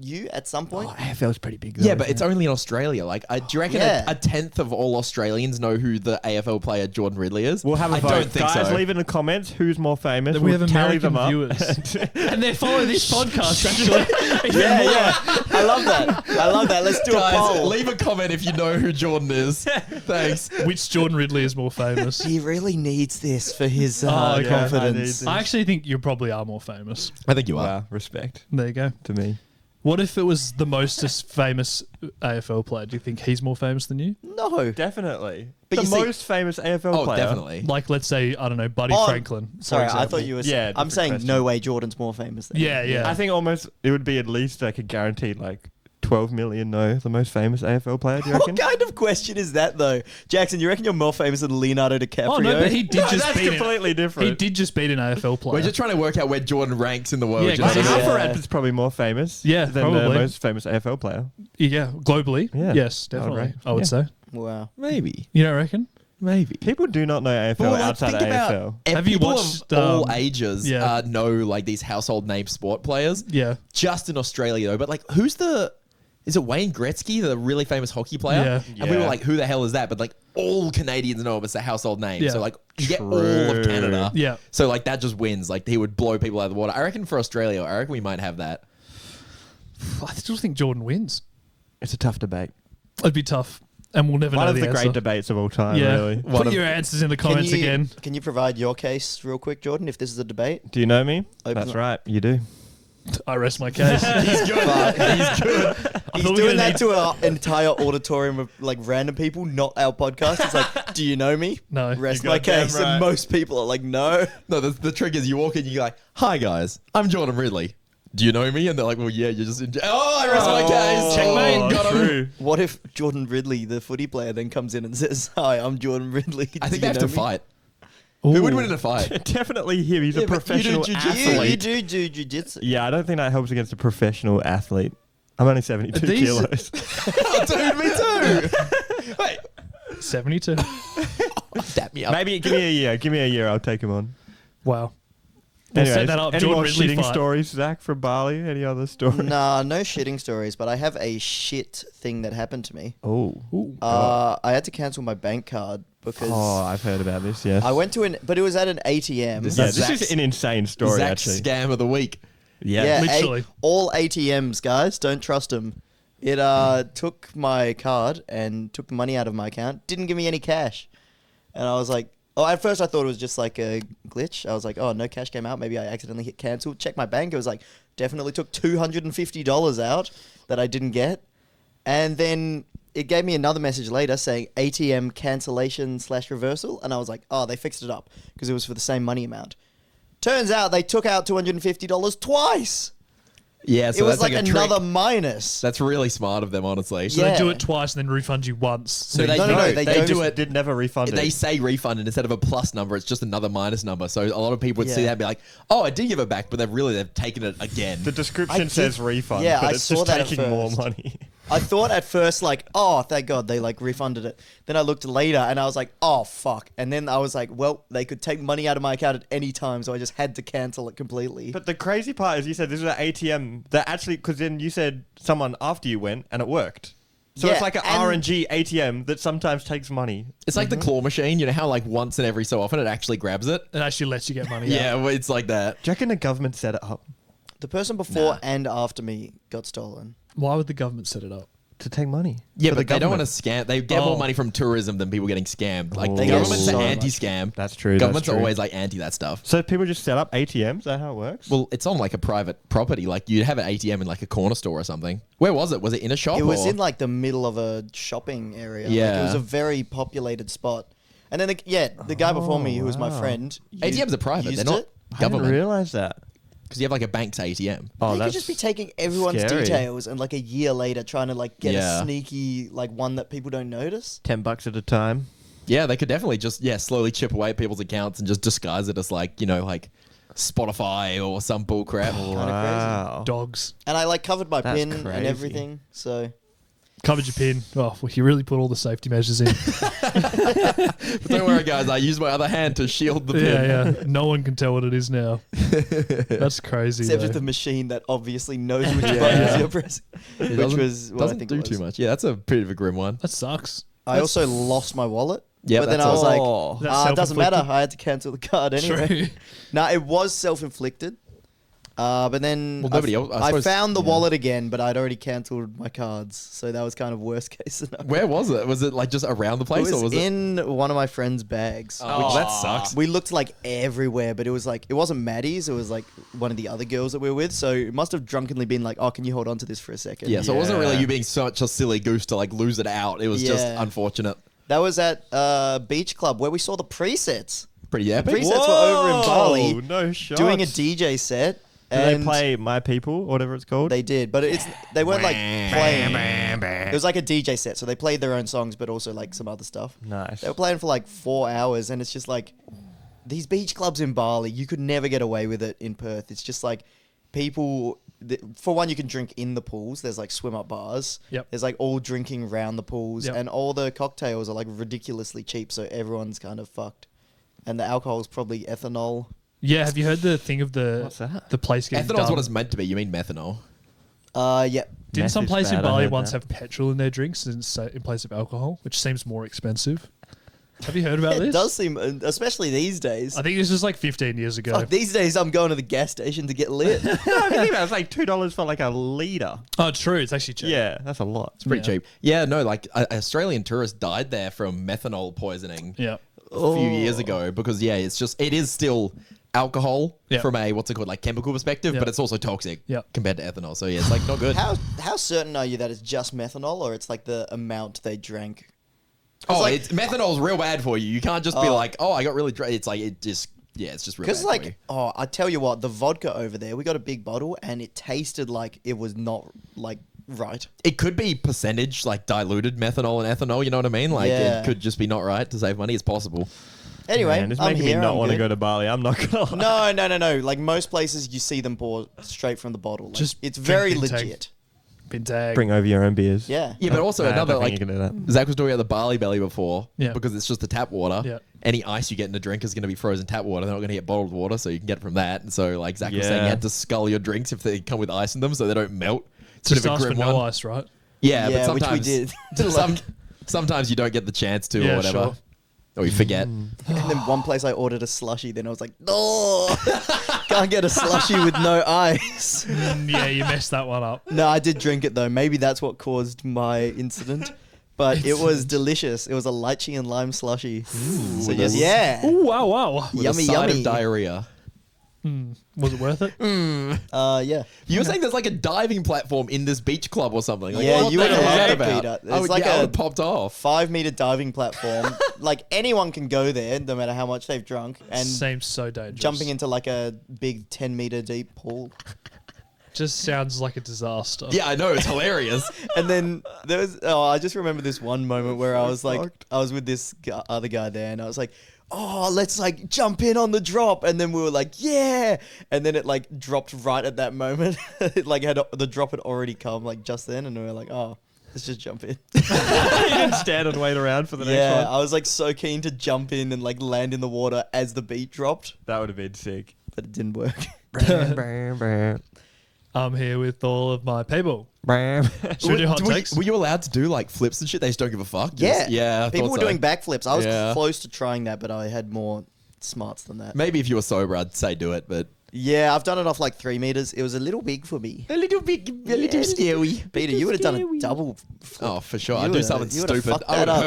you at some point. AFL's pretty big though. Yeah, but it's only in Australia. Like, do you reckon Yeah. a tenth of all Australians know who the AFL player Jordan Ridley is? We'll have a I vote. don't think Guys, so. leave in the comments who's more famous. That we We'll have tally American them up. viewers. And they follow this podcast, actually. Even Yeah, more. yeah. I love that. I love that. Let's do a Guys, poll. leave a comment if you know who Jordan is. Thanks. Which Jordan Ridley is more famous? He really needs this for his Oh, okay. confidence. I actually think you probably are more famous. I think you are. Wow, respect There you go. to me. What if it was the most famous AFL player? Do you think he's more famous than you? No. Definitely. But the you see- most famous AFL Oh, player. definitely. Like, let's say, I don't know, Buddy Oh, Franklin. for Sorry, I example. thought you were. Yeah, I'm different saying question. no way Jordan's more famous than Yeah, you. yeah. I think almost it would be at least like a guaranteed like 12 million know the most famous AFL player, do you reckon? What kind of question is that, though? Jackson, you reckon you're more famous than Leonardo DiCaprio? Oh, no, but he did No, just that's beat completely He different. did just beat an AFL player. We're just trying to work out where Jordan ranks in the world. Yeah, you know what I exactly. mean? Alpharad Yeah. is probably more famous Yeah, than the probably. most famous AFL player. Yeah, globally. Yeah. Yes, I would definitely. rate- I would yeah. say. Wow. Maybe. You don't reckon? Maybe. People do not know AFL Well, like, outside think of about AFL. Have you people watched, of all um, ages yeah. know like these household name sport players? Yeah. Just in Australia though. But like, who's the? Is it Wayne Gretzky, the really famous hockey player? Yeah. And we were Yeah. like, who the hell is that? But like, all Canadians know him. It's a household name. Yeah. So like, you get all True. of Canada. Yeah. So like, that just wins. Like, he would blow people out of the water. I reckon for Australia, I reckon we might have that. I still think Jordan wins. It's a tough debate. It'd be tough. And we'll never One know of the answer. great debates of all time, Yeah. really. One Put of- your answers in the comments can you, again. Can you provide your case real quick, Jordan, if this is a debate? Do you know me? Open That's up. right, you do. I rest my case. He's good. He's good. He's thought we were doing gonna that need- to our entire auditorium of like random people, not our podcast. It's like, do you know me? No. Rest You're my goddamn case. right. And most people are like, no. No, the trick is you walk in, you're like, hi guys, I'm Jordan Ridley. Do you know me? And they're like, well, yeah, you're just in Oh, I rest my case. Checkmate. Got him. True. What if Jordan Ridley, the footy player, then comes in and says, hi, I'm Jordan Ridley. I Do think you they have know to me?" fight. Who would win in a fight? Definitely him. He's Yeah, a but you do professional jiu-jitsu. You athlete. do jiu-jitsu. Yeah, I don't think that helps against a professional athlete. I'm only 72 These- kilos. Oh, dude, me too. Wait, 72. dap me up. Maybe give me a year. Give me a year. I'll take him on. Wow. We'll set that up. Any Jordan more Ridley shitting fight. stories, Zach, from Bali? Any other stories? Nah, no shitting stories, but I have a shit thing that happened to me. Oh. I had to cancel my bank card because Oh, I've heard about this, yes. I went to but it was at an ATM. This yeah, is this Zach's- is an insane story, Zack's actually. scam of the week. Yeah. Literally. all ATMs, guys, don't trust them. It took my card and took the money out of my account. Didn't give me any cash, and I was like, oh, at first I thought it was just like a glitch. I was like, oh, no cash came out. Maybe I accidentally hit cancel. Check my bank. It was like definitely took $250 out that I didn't get, and then it gave me another message later saying ATM cancellation/reversal, and I was like, oh, they fixed it up because it was for the same money amount. Turns out they took out $250 twice. Yeah, so It was that's like a another trick. minus. That's really smart of them, honestly. So they do Yeah. it twice and then refund you once. So they, No, they they don't. do it. Did never refund They it. say refund, and instead of a plus number, it's just another minus number. So a lot of people would see Yeah. that and be like, "Oh, I did give it back," but they've taken it again. The description says refund, Yeah, but I it's saw just that at taking more first. money. I thought at first, like, oh, thank God they like refunded it. Then I looked later and I was like, oh, fuck. And then I was like, well, they could take money out of my account at any time, so I just had to cancel it completely. But the crazy part is you said this was an ATM that actually, because then you said someone after you went and it worked. So Yeah, it's like an and- RNG ATM that sometimes takes money. It's like the claw machine. You know how like once and every so often it actually grabs it. it actually lets you get money Yeah, out. well, it's like that. Do you reckon the government set it up The person before and after me got stolen. Why would the government set it up? to take money? Yeah, For but the they don't want to government? scam. They get more Oh. money from tourism than people getting scammed. Like They the get government's so much. anti-scam. That's true. Government's that's true. always like anti that stuff. So people just set up ATMs? Is that how it works? Well, it's on like a private property. Like you'd have an ATM in like a corner store or something. Where was it? Was it in a shop? It was or? in like the middle of a shopping area. Like, Yeah. it was a very populated spot. And then, the guy before me, who was my friend, ATMs are private. used They're not it. I didn't government. realize that. Because you have like a bank's ATM. Oh, They could that's just be taking everyone's scary. details and like a year later trying to like get Yeah. a sneaky like one that people don't notice. $10 at a time. Yeah, they could definitely just slowly chip away at people's accounts and just disguise it as like like Spotify or some bull crap. Kinda Wow. Dogs. And I like covered my That's pin and crazy. everything. So Covered your pin. Oh, well, you really put all the safety measures in. But don't worry, guys. I use my other hand to shield the pin. yeah. No one can tell what it is now. That's crazy. except though. for the machine that obviously knows which Yeah. buttons you're pressing. It Which doesn't- was what I doesn't think do it was. too much. Yeah, that's a bit of a grim one. That sucks. I also lost my wallet. Yeah, but then that's I was like, all. That's it doesn't matter. self-inflicted? I had to cancel the card anyway. True. No, it was self-inflicted. But then Well, nobody else- I I suppose- found the yeah. wallet again, but I'd already cancelled my cards, so that was kind of worst case scenario. Where was it? Was it like just around the It place, or was was it? in one of my friend's bags. Oh, that sucks. We looked like everywhere, but it was like it wasn't Maddie's. It was like one of the other girls that we were with. So it must have drunkenly been like, "Oh, can you hold on to this for a second?" Yeah, so it wasn't really Yeah. you being such a silly goose to like lose it out. It was just Yeah. unfortunate. That was at Beach Club where we saw the presets. Pretty epic. Presets were over in Bali No shots. doing a DJ set. Did they and play My People, or whatever it's called? They did, but they weren't like playing. It was like a DJ set, so they played their own songs, but also like some other stuff. Nice. They were playing for like 4 hours, and it's just like these beach clubs in Bali. You could never get away with it in Perth. It's just like people. For one, you can drink in the pools. There's like swim up bars. Yep. There's like all drinking around the pools, Yep. and all the cocktails are like ridiculously cheap, so everyone's kind of fucked. And the alcohol is probably ethanol. Yeah, have you heard the thing of What's the that? the place getting Ethanol's done? what it's meant to be. You mean methanol? Yeah. Didn't Meth some is place in bad, I Bali heard once that. have petrol in their drinks in place of alcohol, which seems more expensive? Have you heard about It this? does seem, especially these days. I think this was like 15 years ago. Fuck, these days I'm going to the gas station to get lit. No, I mean, think about it. It's like $2 for like a liter. Oh, true. It's actually cheap. Yeah, that's a lot. It's pretty Yeah. cheap. Yeah, no, like an Australian tourist died there from methanol poisoning Yeah. a few years ago because it is still alcohol Yeah. from a what's it called like chemical perspective, Yeah. but it's also toxic Yeah. compared to ethanol. So yeah, it's like not good. How certain are you that it's just methanol or it's like the amount they drank? Oh, like- it's methanol's real bad for you. You can't just be Oh. like, oh, I got really dry. It's like it's just real bad. Because for you. like, I tell you what, the vodka over there, we got a big bottle and it tasted like it was not like right. It could be percentage like diluted methanol and ethanol. You know what I mean? Like Yeah. it could just be not right to save money. It's possible. Anyway, Man, it's I'm making here. me not I'm want to good. go to Bali. I'm not gonna lie. No. Like most places, you see them pour straight from the bottle. Like, Just it's drink very Bintang. legit. Bintang. Bring over your own beers. Yeah. Yeah, but also Nah, I another don't like think you can do that. Zach was talking about the barley belly before, Yeah. because it's just the tap water. Yeah. Any ice you get in a drink is going to be frozen tap water. They're not going to get bottled water, so you can get it from that. And so, like Zach was saying, you Yeah. had to scull your drinks if they come with ice in them, so they don't melt. It's a Just bit of ask a for grim no one. ice, right? Yeah, Yeah, but which sometimes we did. sometimes you don't get the chance to Yeah, or whatever, sure. or you forget. And then one place I ordered a slushy. Then I was like, no, can't get a slushy with no ice. Yeah, you messed that one up. No, I did drink it though. Maybe that's what caused my incident. But it was delicious. It was a lychee and lime slushy. So that's- yeah, Ooh, wow. With Yummy, a side yummy. of diarrhea. Was it worth it? Yeah. You were saying there's like a diving platform in this beach club or something. Like, Yeah, what you the would hell is have that loved it, about? Peter. It's Oh, like yeah, I a would've popped off. 5-meter diving platform. Like anyone can go there, no matter how much they've drunk, and Seems so dangerous. jumping into like a big 10-meter deep pool. just sounds like a disaster. Yeah, I know, it's hilarious. And then there was, I just remember this one moment where I was like, I was with this other guy there, and I was like, oh, let's like jump in on the drop. And then we were like, yeah. And then it like dropped right at that moment. It like the drop had already come like just then, and we were like, oh, let's just jump in. You didn't stand and wait around for the next Yeah, one. I was like so keen to jump in and like land in the water as the beat dropped, That would have been sick. but it didn't work. I'm here with all of my people. Should we do hot takes? Were you allowed to do like flips and shit? They just don't give a fuck. Yeah, yeah. I People thought were so. doing backflips. I was Yeah. close to trying that, but I had more smarts than that. Maybe if you were sober, I'd say do it, but Yeah, I've done it off like 3 meters. It was a little big for me. a little bit, a little scary. Peter, you would have done a double flip. Oh, for sure. You I'd do would've- something you would've stupid. fucked I would that have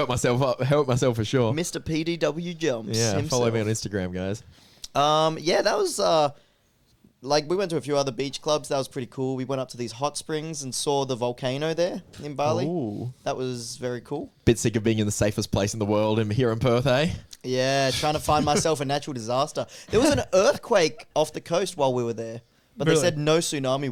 up. hurt myself for sure. Mr. PDW jumps. Yeah, follow me on himself. Instagram, guys. Yeah, that was like we went to a few other beach clubs. That was pretty cool. We went up to these hot springs and saw the volcano there in Bali. Ooh. That was very cool. Bit sick of being in the safest place in the world here in Perth, eh? Yeah, trying to find myself a natural disaster. There was an earthquake off the coast while we were there, but Really? they said no tsunami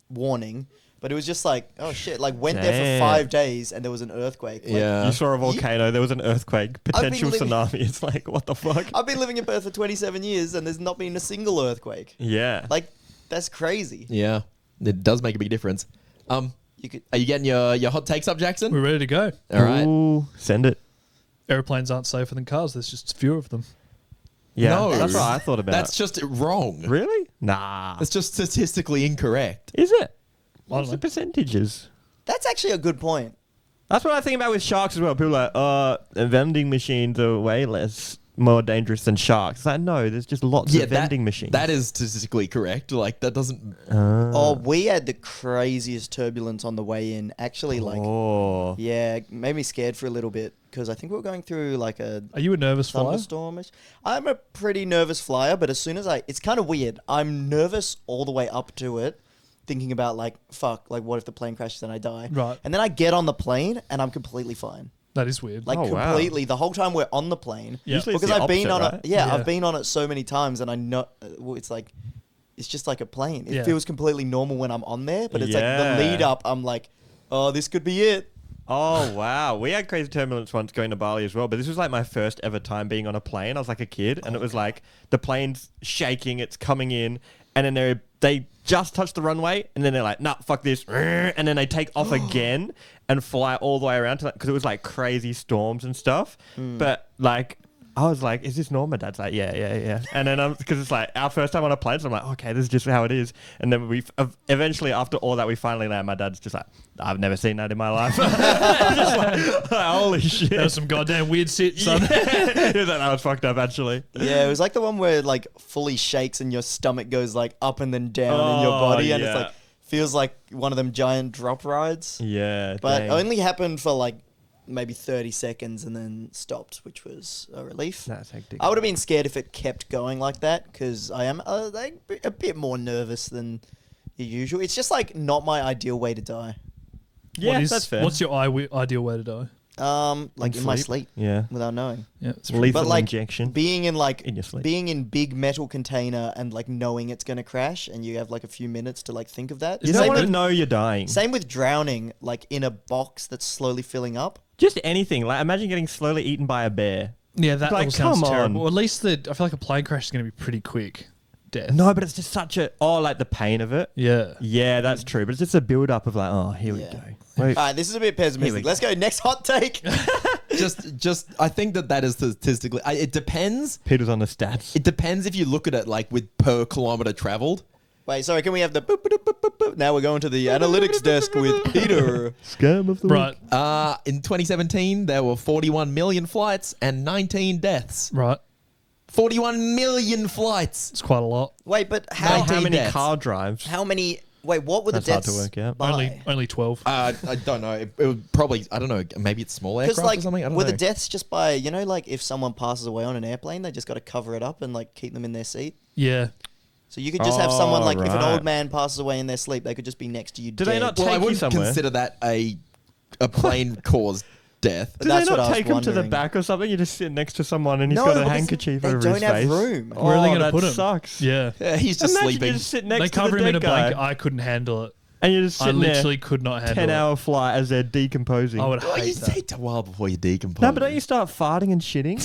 warning. But it was just like, oh shit! Like went there Damn. for 5 days and there was an earthquake. Like, Yeah. You saw a volcano, there was an earthquake, potential living- tsunami. It's like, what the fuck? I've been living in Perth for 27 years and there's not been a single earthquake. Yeah. Like that's crazy. Yeah, it does make a big difference. You could. Are you getting your hot takes up, Jackson? We're ready to go. All right. Ooh, send it. Airplanes aren't safer than cars. There's just fewer of them. Yeah, No. that's what I thought about. That's just wrong. Really? Nah. That's just statistically incorrect. Is it? I don't What's the know. percentages? That's actually a good point. That's what I think about with sharks as well. People are like, vending machines are way more dangerous than sharks. It's like, no, there's just lots of vending machines. That is statistically correct. Like that doesn't. Oh, we had the craziest turbulence on the way in. Actually, like, Oh. yeah, made me scared for a little bit because I think we were going through like a Are you a nervous flyer? thunderstorm. I'm a pretty nervous flyer, but as soon as it's kind of weird. I'm nervous all the way up to it, thinking about like, fuck, like what if the plane crashes and I die? Right. And then I get on the plane and I'm completely fine. That is weird. Like Oh, wow. completely, the whole time we're on the plane. Yeah. Usually it's Because the I've been on opposite, it. right? Yeah, Yeah. I've been on it so many times, and I know it's like it's just like a plane. It Yeah. feels completely normal when I'm on there, but it's like Yeah. the lead up. I'm like, oh, this could be it. Oh, wow. We had crazy turbulence once going to Bali as well, but this was like my first ever time being on a plane. I was like a kid, and it was like the plane's shaking, it's coming in, and then they just touch the runway, and then they're like, nah, fuck this. And then they take off again and fly all the way around to that, because it was like crazy storms and stuff. But like, I was like, is this normal? My dad's like, yeah. And then because it's like our first time on a plane, so I'm like, okay, this is just how it is. And then we eventually, after all that, we finally land. My dad's just like, I've never seen that in my life. Just like, holy shit. That was some goddamn weird shit, son. He was like, that was fucked up, actually. Yeah, it was like the one where it like fully shakes and your stomach goes like up and then down in your Oh, body, and it's yeah. like feels like one of them giant drop rides. Yeah, But dang. only happened for like maybe 30 seconds and then stopped, which was a relief. That's hectic. I would have been scared if it kept going like that because I am like, a bit more nervous than usual. It's just like not my ideal way to die. Yeah, What is- that's fair. What's your ideal way to die? Like in my sleep Yeah. without knowing. Yeah, it's Lethal But like injection. being in like In your sleep. being in big metal container and like knowing it's gonna crash and you have like a few minutes to like think of that. You Is don't that want to good? know you're dying. Same with drowning, like in a box that's slowly filling up. Just anything. Like, imagine getting slowly eaten by a bear. Yeah, that Like, all sounds come on. terrible. Or at least I feel like a plane crash is going to be pretty quick. Death. No, but it's just such a... Oh, like the pain of it. Yeah. Yeah, that's true. But it's just a build-up of like, oh, here Yeah. we go. Wait. All right, this is a bit pessimistic. go. Let's go. Next hot take. just I think that is statistically. It depends. Peter's on the stats. It depends if you look at it like with per kilometer traveled. Wait, sorry, can we have the boop, boop, boop, boop, boop? Now we're going to the analytics desk with Peter. Scam of the Right. In 2017, there were 41 million flights and 19 deaths. Right. 41 million flights. It's quite a lot. Wait, but How 19 many deaths. car drives? how many? Wait, what were That's the hard deaths? to work out. by? Only 12. I don't know. It would probably, I don't know, maybe it's small Because aircraft like, or something. I don't were know. the deaths just by like if someone passes away on an airplane, they just got to cover it up and like keep them in their seat? Yeah. So you could just have someone like if an right. old man passes away in their sleep, they could just be next to you. Do they dead. not Well, I take you wouldn't somewhere? consider that a plane caused death. Do That's they what I not was take him to the wondering. back or something? You just sit next to someone and he's No, got a because handkerchief they over don't his have face. room. Where are they going to that put him? sucks. Yeah. He's just Imagine sleeping. you just sit next They to cover the him in dead a guy, blanket. I couldn't handle it. and you're just I sitting literally there, could not handle 10-hour flight as they're decomposing. it. I would Oh, you hate that. take a while before you decompose. No, but don't you start farting and shitting?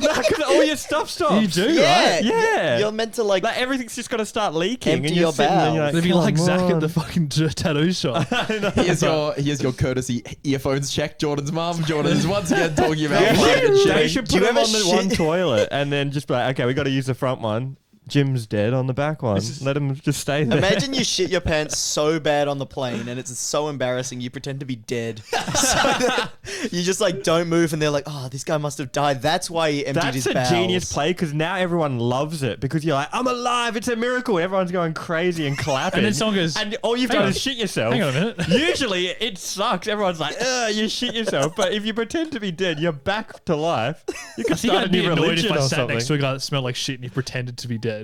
No, because all your stuff stops. You do, Yeah, right? Yeah. You're meant to like. Like everything's just got to start leaking. Empty and you're your sitting there and you're bowels. They'd be like "Come Zack at on." the fucking tattoo shop. Here's your courtesy earphones check. Jordan's mum. Jordan is once again talking about They farting and should- They shitting. should Do put you him ever on the shit- one toilet and then just be like, okay, we got to use the front one. Jim's dead on the back one. Let him just stay there. Imagine you shit your pants so bad on the plane and it's so embarrassing you pretend to be dead. So that you just like don't move and they're like, oh, this guy must have died. That's why he emptied That's his a bowels. genius play because now everyone loves it because you're like, I'm alive, it's a miracle. Everyone's going crazy and clapping. And then someone goes, and all you've "Hang done on. is shit yourself. Hang on a minute. Usually it sucks. Everyone's like, you shit yourself. But if you pretend to be dead, you're back to life. You I can think start a I'd be new annoyed religion if I or sat something. next to a guy that smelled like shit and he pretended to be dead.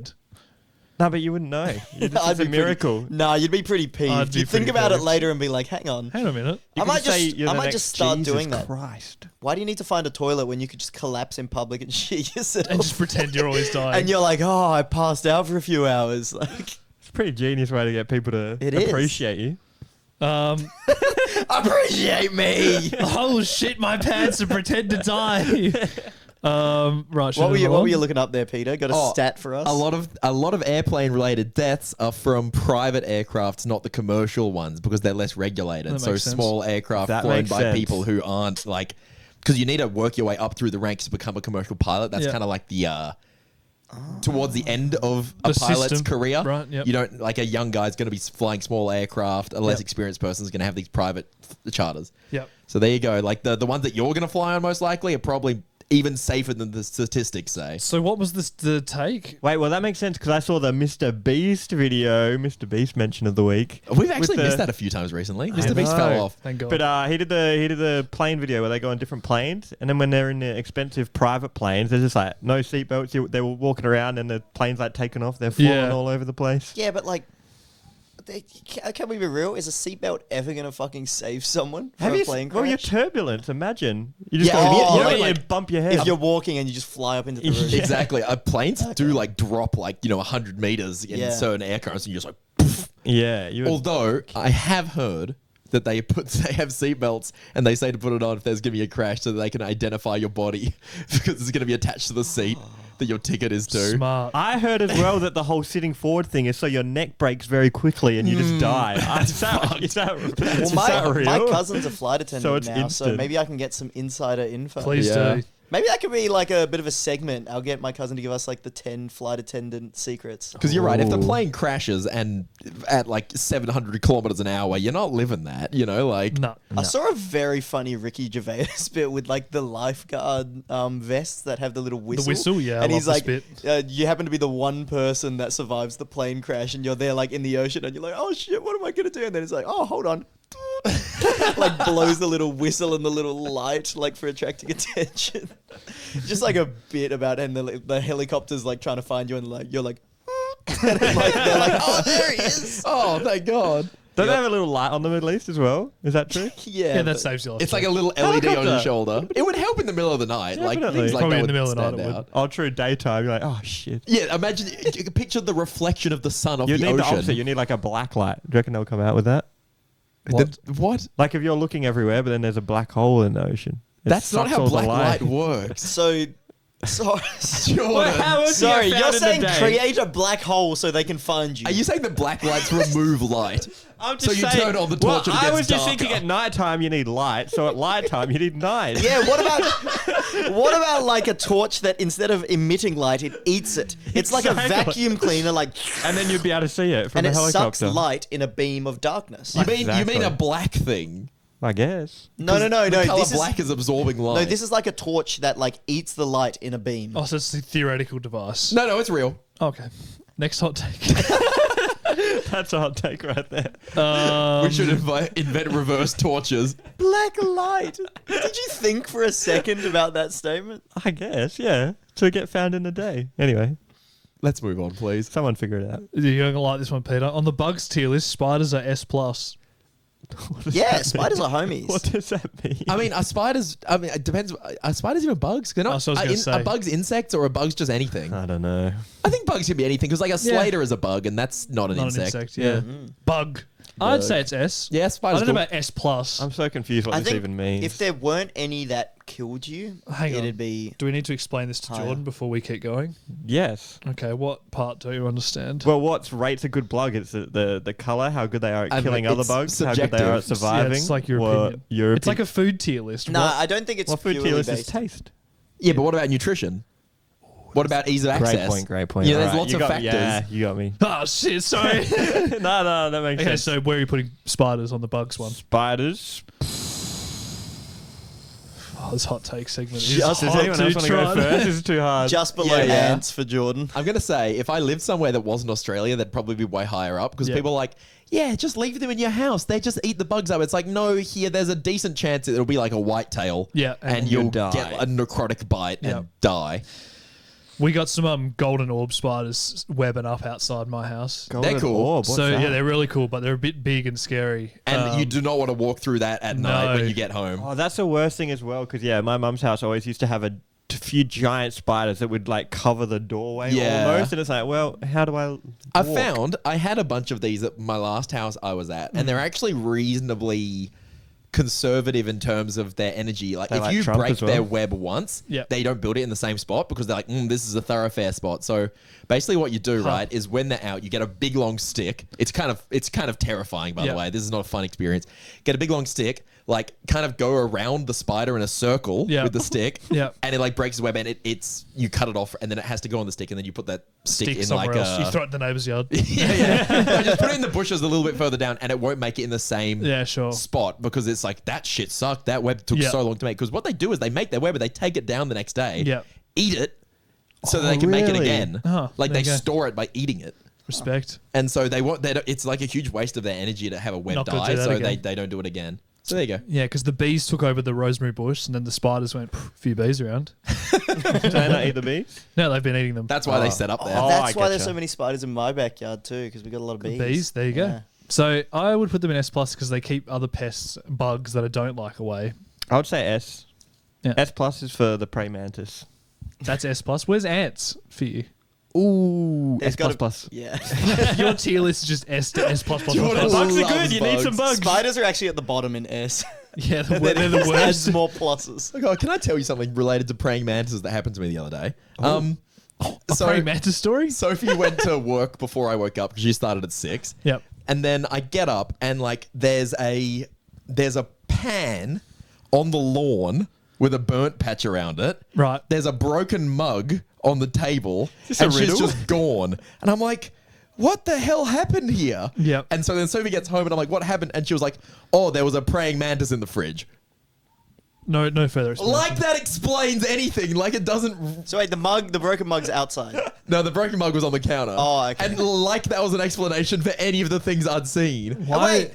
No, but you wouldn't know. It's I'd a be miracle. Nah, you'd be pretty I'd peeved. be You'd think pretty about it peeved. later and be like, hang on. Hang on a minute. You I can might say just- you're I the might next just start Jesus doing that. Christ. Why do you need to find a toilet when you could just collapse in public and shit yourself? And just pretend you're always dying. And you're like, oh, I passed out for a few hours. Like, It's a pretty genius way to get people to It is. appreciate you. appreciate me. oh shit, my pants and pretend to die. Right. What were you looking up there, Peter? Got a Oh, stat for us? A lot of airplane related deaths are from private aircrafts, not the commercial ones, because they're less regulated. That So makes sense. small aircraft That flown makes by sense. people who aren't like, because you need to work your way up through the ranks to become a commercial pilot. That's Yeah. kind of like the towards the end of a The pilot's system. career. Right, yep. You don't like a young guy's going to be flying small aircraft. A less Yep. experienced person is going to have these private charters. Yep. So there you go. Like the ones that you're going to fly on most likely are probably even safer than the statistics say. So what was the take? Wait, well, that makes sense because I saw the Mr. Beast video, Mr. Beast mention of the week. We've actually With missed the- that a few times recently. I Mr. Beast know. fell off. Thank God. But he did the plane video where they go on different planes, and then when they're in the expensive private planes, they're just like no seatbelts. They were walking around, and the plane's like taking off. They're falling Yeah. all over the place. Yeah, but like, can we be real? Is a seatbelt ever gonna fucking save someone from a plane Well, crash? you're turbulence. Imagine you just Yeah, go, oh, you know, like, you bump your head. if you're walking and you just fly up into the roof. Exactly. Planes do like drop like 100 meters in Yeah. certain air currents, and you're just like. Poof. yeah, you. Would, Although I have heard that they have seatbelts and they say to put it on if there's going to be a crash so that they can identify your body because it's going to be attached to the seat that your ticket is to. Smart. I heard as well that the whole sitting forward thing is so your neck breaks very quickly and you just die. Is that Well, real? my cousin's a flight attendant So it's now, so instant. maybe I can get some insider info. Please Yeah. do. Maybe that could be like a bit of a segment. I'll get my cousin to give us like the 10 flight attendant secrets. Because you're right, if the Ooh. plane crashes and at like 700 kilometers an hour, you're not living that, like. No. I saw a very funny Ricky Gervais bit with like the lifeguard vests that have the little whistle. whistle, yeah, I And love he's this like, bit. you happen to be the one person that survives the plane crash, and you're there like in the ocean, and you're like, oh shit, what am I gonna do? And then it's like, oh, hold on. Like blows the little whistle and the little light like for attracting attention. Just like a bit about and the helicopter's like trying to find you and like you're like and then, like they're like, oh, there he is. Oh, thank God. Don't they have a little light on them at least as well? Is that true? Yeah, Yeah, that but- saves your life. It's like a little LED on your Helicopter. shoulder. It would help in the middle of the night. Like Definitely. things like Probably that in the would middle of the night stand it would. out. Oh, true. Daytime. You're like, oh shit. Yeah, imagine, you can picture the reflection of the sun off You the need the ocean. opposite. You need like a black light. Do you reckon they'll come out with that? What? Like if you're looking everywhere, but then there's a black hole in the ocean. It That's not sucks how all the black light works. So sorry. Jordan. Sorry, you're found in the saying day? create a black hole so they can find you. Are you saying that black lights remove light? I'm So you turn on the torch and it I gets was just darker. thinking at nighttime you need light, so at light time you need night. Yeah, what about like a torch that instead of emitting light, it eats it? It's like a Exactly. vacuum cleaner, like, And then you'd be able to see it from and the it sucks helicopter. light in a beam of darkness. You mean Exactly. a black thing? I guess. No. The color This black is absorbing light. no, this is like a torch that like eats the light in a beam. Oh, so it's a theoretical device. No, it's real. Okay. Next hot take. That's a hot take right there. We should invent reverse torches. Black light. Did you think for a second about that statement? I guess, yeah. To get found in the day. Anyway. Let's move on, please. Someone figure it out. You're going to like this one, Peter. On the bugs tier list, spiders are S+. Yeah, spiders are homies. What does that mean? I mean, are spiders? I mean, it depends. Are spiders even bugs? They're not. That's what I was gonna say. Are bugs insects or are bugs just anything? I don't know. I think bugs can be anything because, like, a Slater is a bug, and that's not an Not insect. an insect, yeah. Bug. I'd say it's S. Yeah, I spiders. don't know cool. about S+. I'm so confused what I this think even means. if there weren't any that killed you, Hang on. it'd be. Do we need to explain this to Higher. Jordan before we keep going? Yes. Okay, what part do you understand? Well, what rates a good bug? It's the color, how good they are at killing other it's bugs, how good they are at subjective. surviving. Yeah, it's like your or opinion. your It's like a food tier list. No, What- I don't think it's what food tier purely list is based. taste? Yeah, but what about nutrition? What about ease of access? Great point. Yeah, there's Alright, lots you of got factors. Me. Yeah, you got me. Oh, shit, sorry. no, that makes Okay, sense. so where are you putting spiders on the bugs one? Spiders. Oh, this hot take segment is Does hot anyone else to want to go try. first? This is too hard. Just below Yeah, yeah. ants for Jordan. I'm gonna say if I lived somewhere that wasn't Australia, that'd probably be way higher up because Yeah. people are like, yeah, just leave them in your house. They just eat the bugs up. It's like, no, here there's a decent chance it'll be like a whitetail. Yeah, and and you'll you'll die. get a necrotic bite Yeah. and die. We got some golden orb spiders webbing up outside my house. They're cool. Orb, what's So that? yeah, they're really cool, but they're a bit big and scary. And you do not want to walk through that at night when No. you get home. Oh, that's the worst thing as well. Because my mum's house always used to have a few giant spiders that would like cover the doorway Yeah. almost, and it's like, well, how do I? I walk? found I had a bunch of these at my last house I was at, and they're actually reasonably conservative in terms of their energy. Like They if like you Trump break as well. their web once, Yep. they don't build it in the same spot because they're like, this is a thoroughfare spot. So basically, what you do, right, is when they're out, you get a big long stick. It's kind of terrifying, by Yep. the way. This is not a fun experience. Get a big long stick, like kind of go around the spider in a circle Yep. with the stick, Yep. and it like breaks the web, and it's you cut it off, and then it has to go on the stick, and then you put that stick in somewhere like else. a You throw it in the neighbour's yard. yeah. No, just put it in the bushes a little bit further down, and it won't make it in the same Yeah, sure. spot because it's like that shit sucked. That web took Yeah. so long to make. Because what they do is they make their web, and they take it down the next day, Yeah. eat it, so that Oh, they can make it really? again. Oh, Like there they you go. store it by eating it, Respect. and so they want. It's like a huge waste of their energy to have a web Not gonna die, do that so again. they don't do it again. So there you go. Yeah, because the bees took over the rosemary bush, and then the spiders went, "Pff, few bees around. Do they not eat the bees? No, they've been eating them. That's why they set up there. Oh, That's I why there's getcha. so many spiders in my backyard too, because we got a lot of bees. Bees, there you go. Yeah. So I would put them in S+ because they keep other pests, bugs that I don't like away. I would say S. Yeah. S plus is for the praying mantis. That's S+. Where's ants for you? Ooh, There's S gotta- plus plus. Yeah. Your tier list is just S to S++. Jordan plus. loves Bugs are good. You need bugs. some bugs. Spiders are actually at the bottom in S. Yeah, Then they're the it worst. adds more pluses. Oh, can I tell you something related to praying mantises that happened to me the other day? A praying mantis story? Sophie went to work before I woke up because she started at 6. Yep. And then I get up and like there's a pan on the lawn with a burnt patch around it. Right. There's a broken mug on the table, this a and she's riddle? just gone. And I'm like, what the hell happened here? Yep. And so then Sophie gets home and I'm like, what happened? And she was like, oh, there was a praying mantis in the fridge. No further explanation. Like that explains anything. Like it doesn't. So wait, the broken mug's outside. No, the broken mug was on the counter. Oh, okay. And like that was an explanation for any of the things I'd seen. Why? Wait,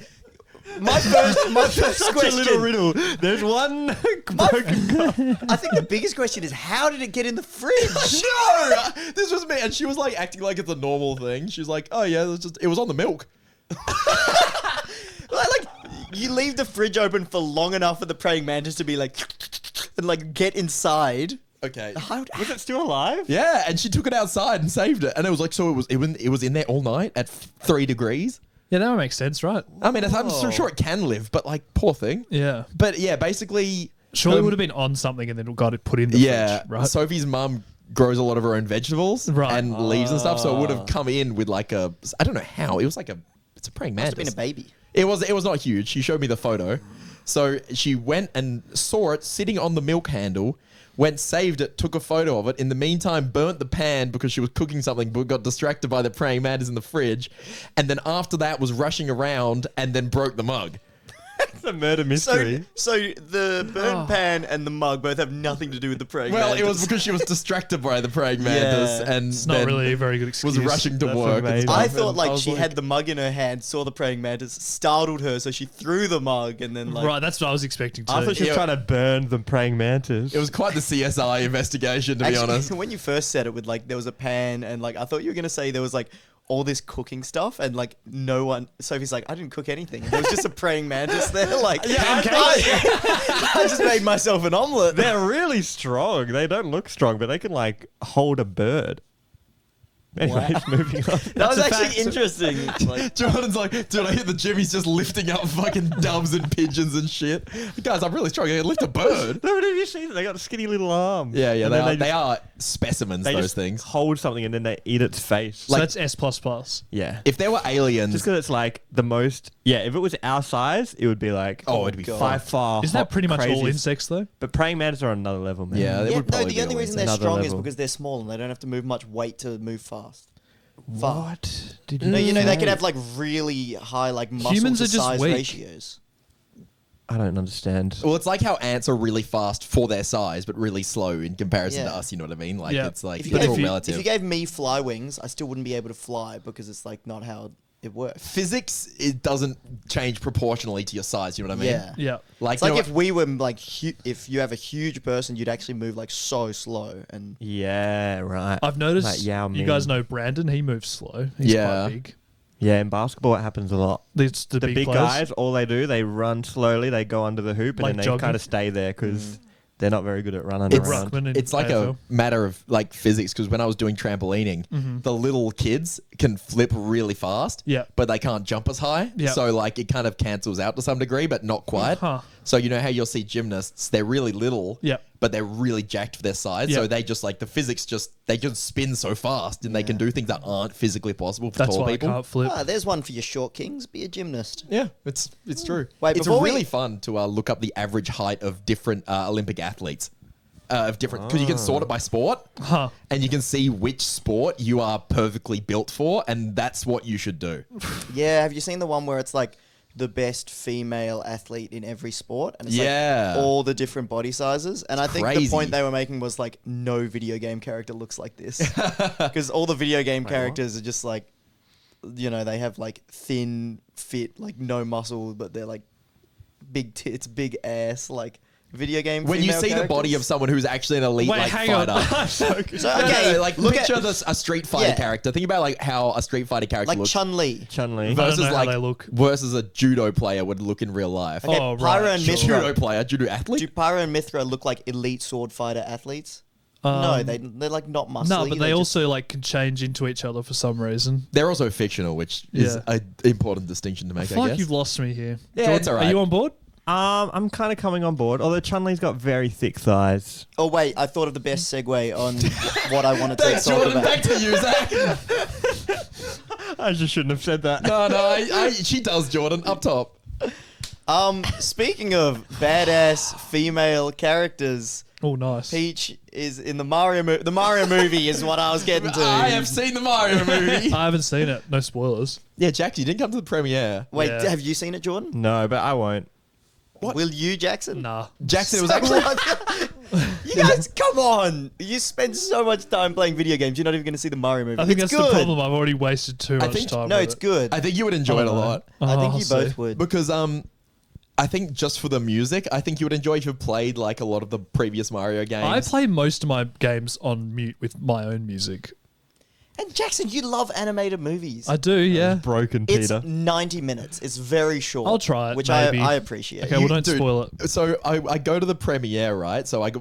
my first Such a question. little riddle. There's one broken. I think the biggest question is how did it get in the fridge? No, this was me, and she was like acting like it's a normal thing. She's like, "Oh yeah, it was on the milk." Like you leave the fridge open for long enough for the praying mantis to be like and like get inside. Okay. Was it still alive? Yeah, and she took it outside and saved it, and it was like, so it was in there all night at 3 degrees. Yeah, that would make sense, right? I mean, I'm so sure it can live, but like, poor thing. Yeah. But yeah, basically, Surely it would have been on something and then got it put in the yeah. fridge, right? Sophie's mum grows a lot of her own vegetables Right. and leaves and stuff, so it would have come in with like a, I don't know how. It was like it's a praying Must have mantis. been a baby. It was not huge. She showed me the photo. So she went and saw it sitting on the milk handle, went, saved it, took a photo of it. In the meantime, burnt the pan because she was cooking something, but got distracted by the praying mantis in the fridge. And then after that was rushing around and then broke the mug. It's a murder mystery. So the burn pan and the mug both have nothing to do with the praying Well, mantis. it was because she was distracted by the praying mantis Yeah. and It's not then really a very good excuse. was rushing to That's work. And amazing. stuff, I thought and like was she had the mug in her hand, saw the praying mantis, startled her, so she threw the mug, and then like Right, that's what I was expecting too. I thought she was Yeah. trying to burn the praying mantis. It was quite the CSI investigation, to be Actually, honest. when you first said it with like there was a pan and like I thought you were gonna say there was like all this cooking stuff and like no one. Sophie's like, I didn't cook anything. There was just a praying mantis there. Like, I just made myself an omelet. They're really strong. They don't look strong, but they can like hold a bird. Anyways, moving on. That was a actually fact. interesting. Like, Jordan's like, dude, I hit the gym. He's just lifting up fucking doves and pigeons and shit. Guys, I'm really strong. I can lift a bird. No, but have you seen it? They got skinny little arms. Yeah, And they then are, they just- are specimens, They those just things. hold something and then they eat its face. so that's S++. Yeah. If there were aliens, Just because it's like the most. Yeah, if it was our size, it would be like. Oh, it'd be God. by far. Isn't that pretty much all crazy. insects though? But praying mantis are on another level, man. yeah, they yeah, would no, probably the only be reason aliens. they're Another strong is level. because they're small and they don't have to move much weight to move fast. Far. What? Did No, you know they say? could have like really high like muscle Humans to are just size weak. ratios. I don't understand. Well, it's like how ants are really fast for their size, but really slow in comparison to Yeah. us. You know what I mean? Like Yeah. it's like If it's you, all gave, relative. if you gave me fly wings, I still wouldn't be able to fly because it's like not how it works. Physics, it doesn't change proportionally to your size. You know what I mean? Yeah. Yeah. Like, It's like you know if we were like, if you have a huge person, you'd actually move like so slow. And Yeah, right. I've noticed Like Yao you guys Ming. know Brandon, he moves slow. He's Yeah. quite big. Yeah, in basketball it happens a lot. It's the, The big players. guys, all they do, they run slowly, they go under the hoop, and Like then they jogging. kind of stay there because they're not very good at running It's- around. Ruckman in it's like AFL. a matter of like physics because when I was doing trampolining, the little kids can flip really fast, Yeah. but they can't jump as high. Yeah. So like it kind of cancels out to some degree, but not quite. Huh. So you know how you'll see gymnasts, they're really little, Yeah. but they're really jacked for their size. Yeah. So they just like the physics they just spin so fast and they can do things that aren't physically possible for That's tall why people. I can't flip. there's one for your short kings. Be a gymnast. Yeah, it's true. Wait, it's before we- really fun to look up the average height of different Olympic athletes. Of different because you can sort it by sport, Huh. and you can see which sport you are perfectly built for, and that's what you should do. Yeah, have you seen the one where it's like the best female athlete in every sport? And it's Yeah. like all the different body sizes. And I think the crazy. point they were making was like no video game character looks like this. Because all the video game characters are just like, you know, they have like thin, fit, like no muscle, but they're like big tits, big ass, like video game When you female see the body characters. of someone who's actually an elite Wait, like hang on. fighter. So, No, okay, no, like look picture at a Street Fighter Yeah. character. Think about like how a Street Fighter character like looks Chun-Li. Chun-Li. I don't versus know how like they look. versus a judo player would look in real life. Okay, Oh, Pyro right, and sure. Mithra. Judo player, judo athlete. Do Pyro and Mithra look like elite sword fighter athletes? no, Um, they're like not muscly. No, but they they're just- also like can change into each other for some reason. They're also fictional, which is Yeah. an important distinction to I make. feel I like guess. you've lost me here. Yeah, Jordan, it's all right. Are you on board? I'm kind of coming on board, although Chun-Li's got very thick thighs. Oh wait, I thought of the best segue on what I wanted to Thanks, talk Jordan. about. Back to you, Zach. I just shouldn't have said that. no, she does, Jordan. Up top. Speaking of badass female characters, Oh, nice. Peach is in the Mario movie. The Mario movie is what I was getting to. I have seen the Mario movie. I haven't seen it. No spoilers. Yeah, Jack, you didn't come to the premiere. Wait, Yeah. have you seen it, Jordan? No, but I won't. Will you, Jackson? Nah. Jackson, it was actually. You guys, come on! You spend so much time playing video games. You're not even going to see the Mario movie. I think it's that's good. the problem. I've already wasted too much think- time. No, with it's it. good. I think you would enjoy it a lot. I think I'll you see. both would. Because I think just for the music, I think you would enjoy if you played like a lot of the previous Mario games. I play most of my games on mute with my own music. And Jackson, you love animated movies. I do, yeah. Broken It's Peter. 90 minutes. It's very short. I'll try it, which maybe. I appreciate. Okay, well, don't Dude, spoil it. So I go to the premiere, right? So it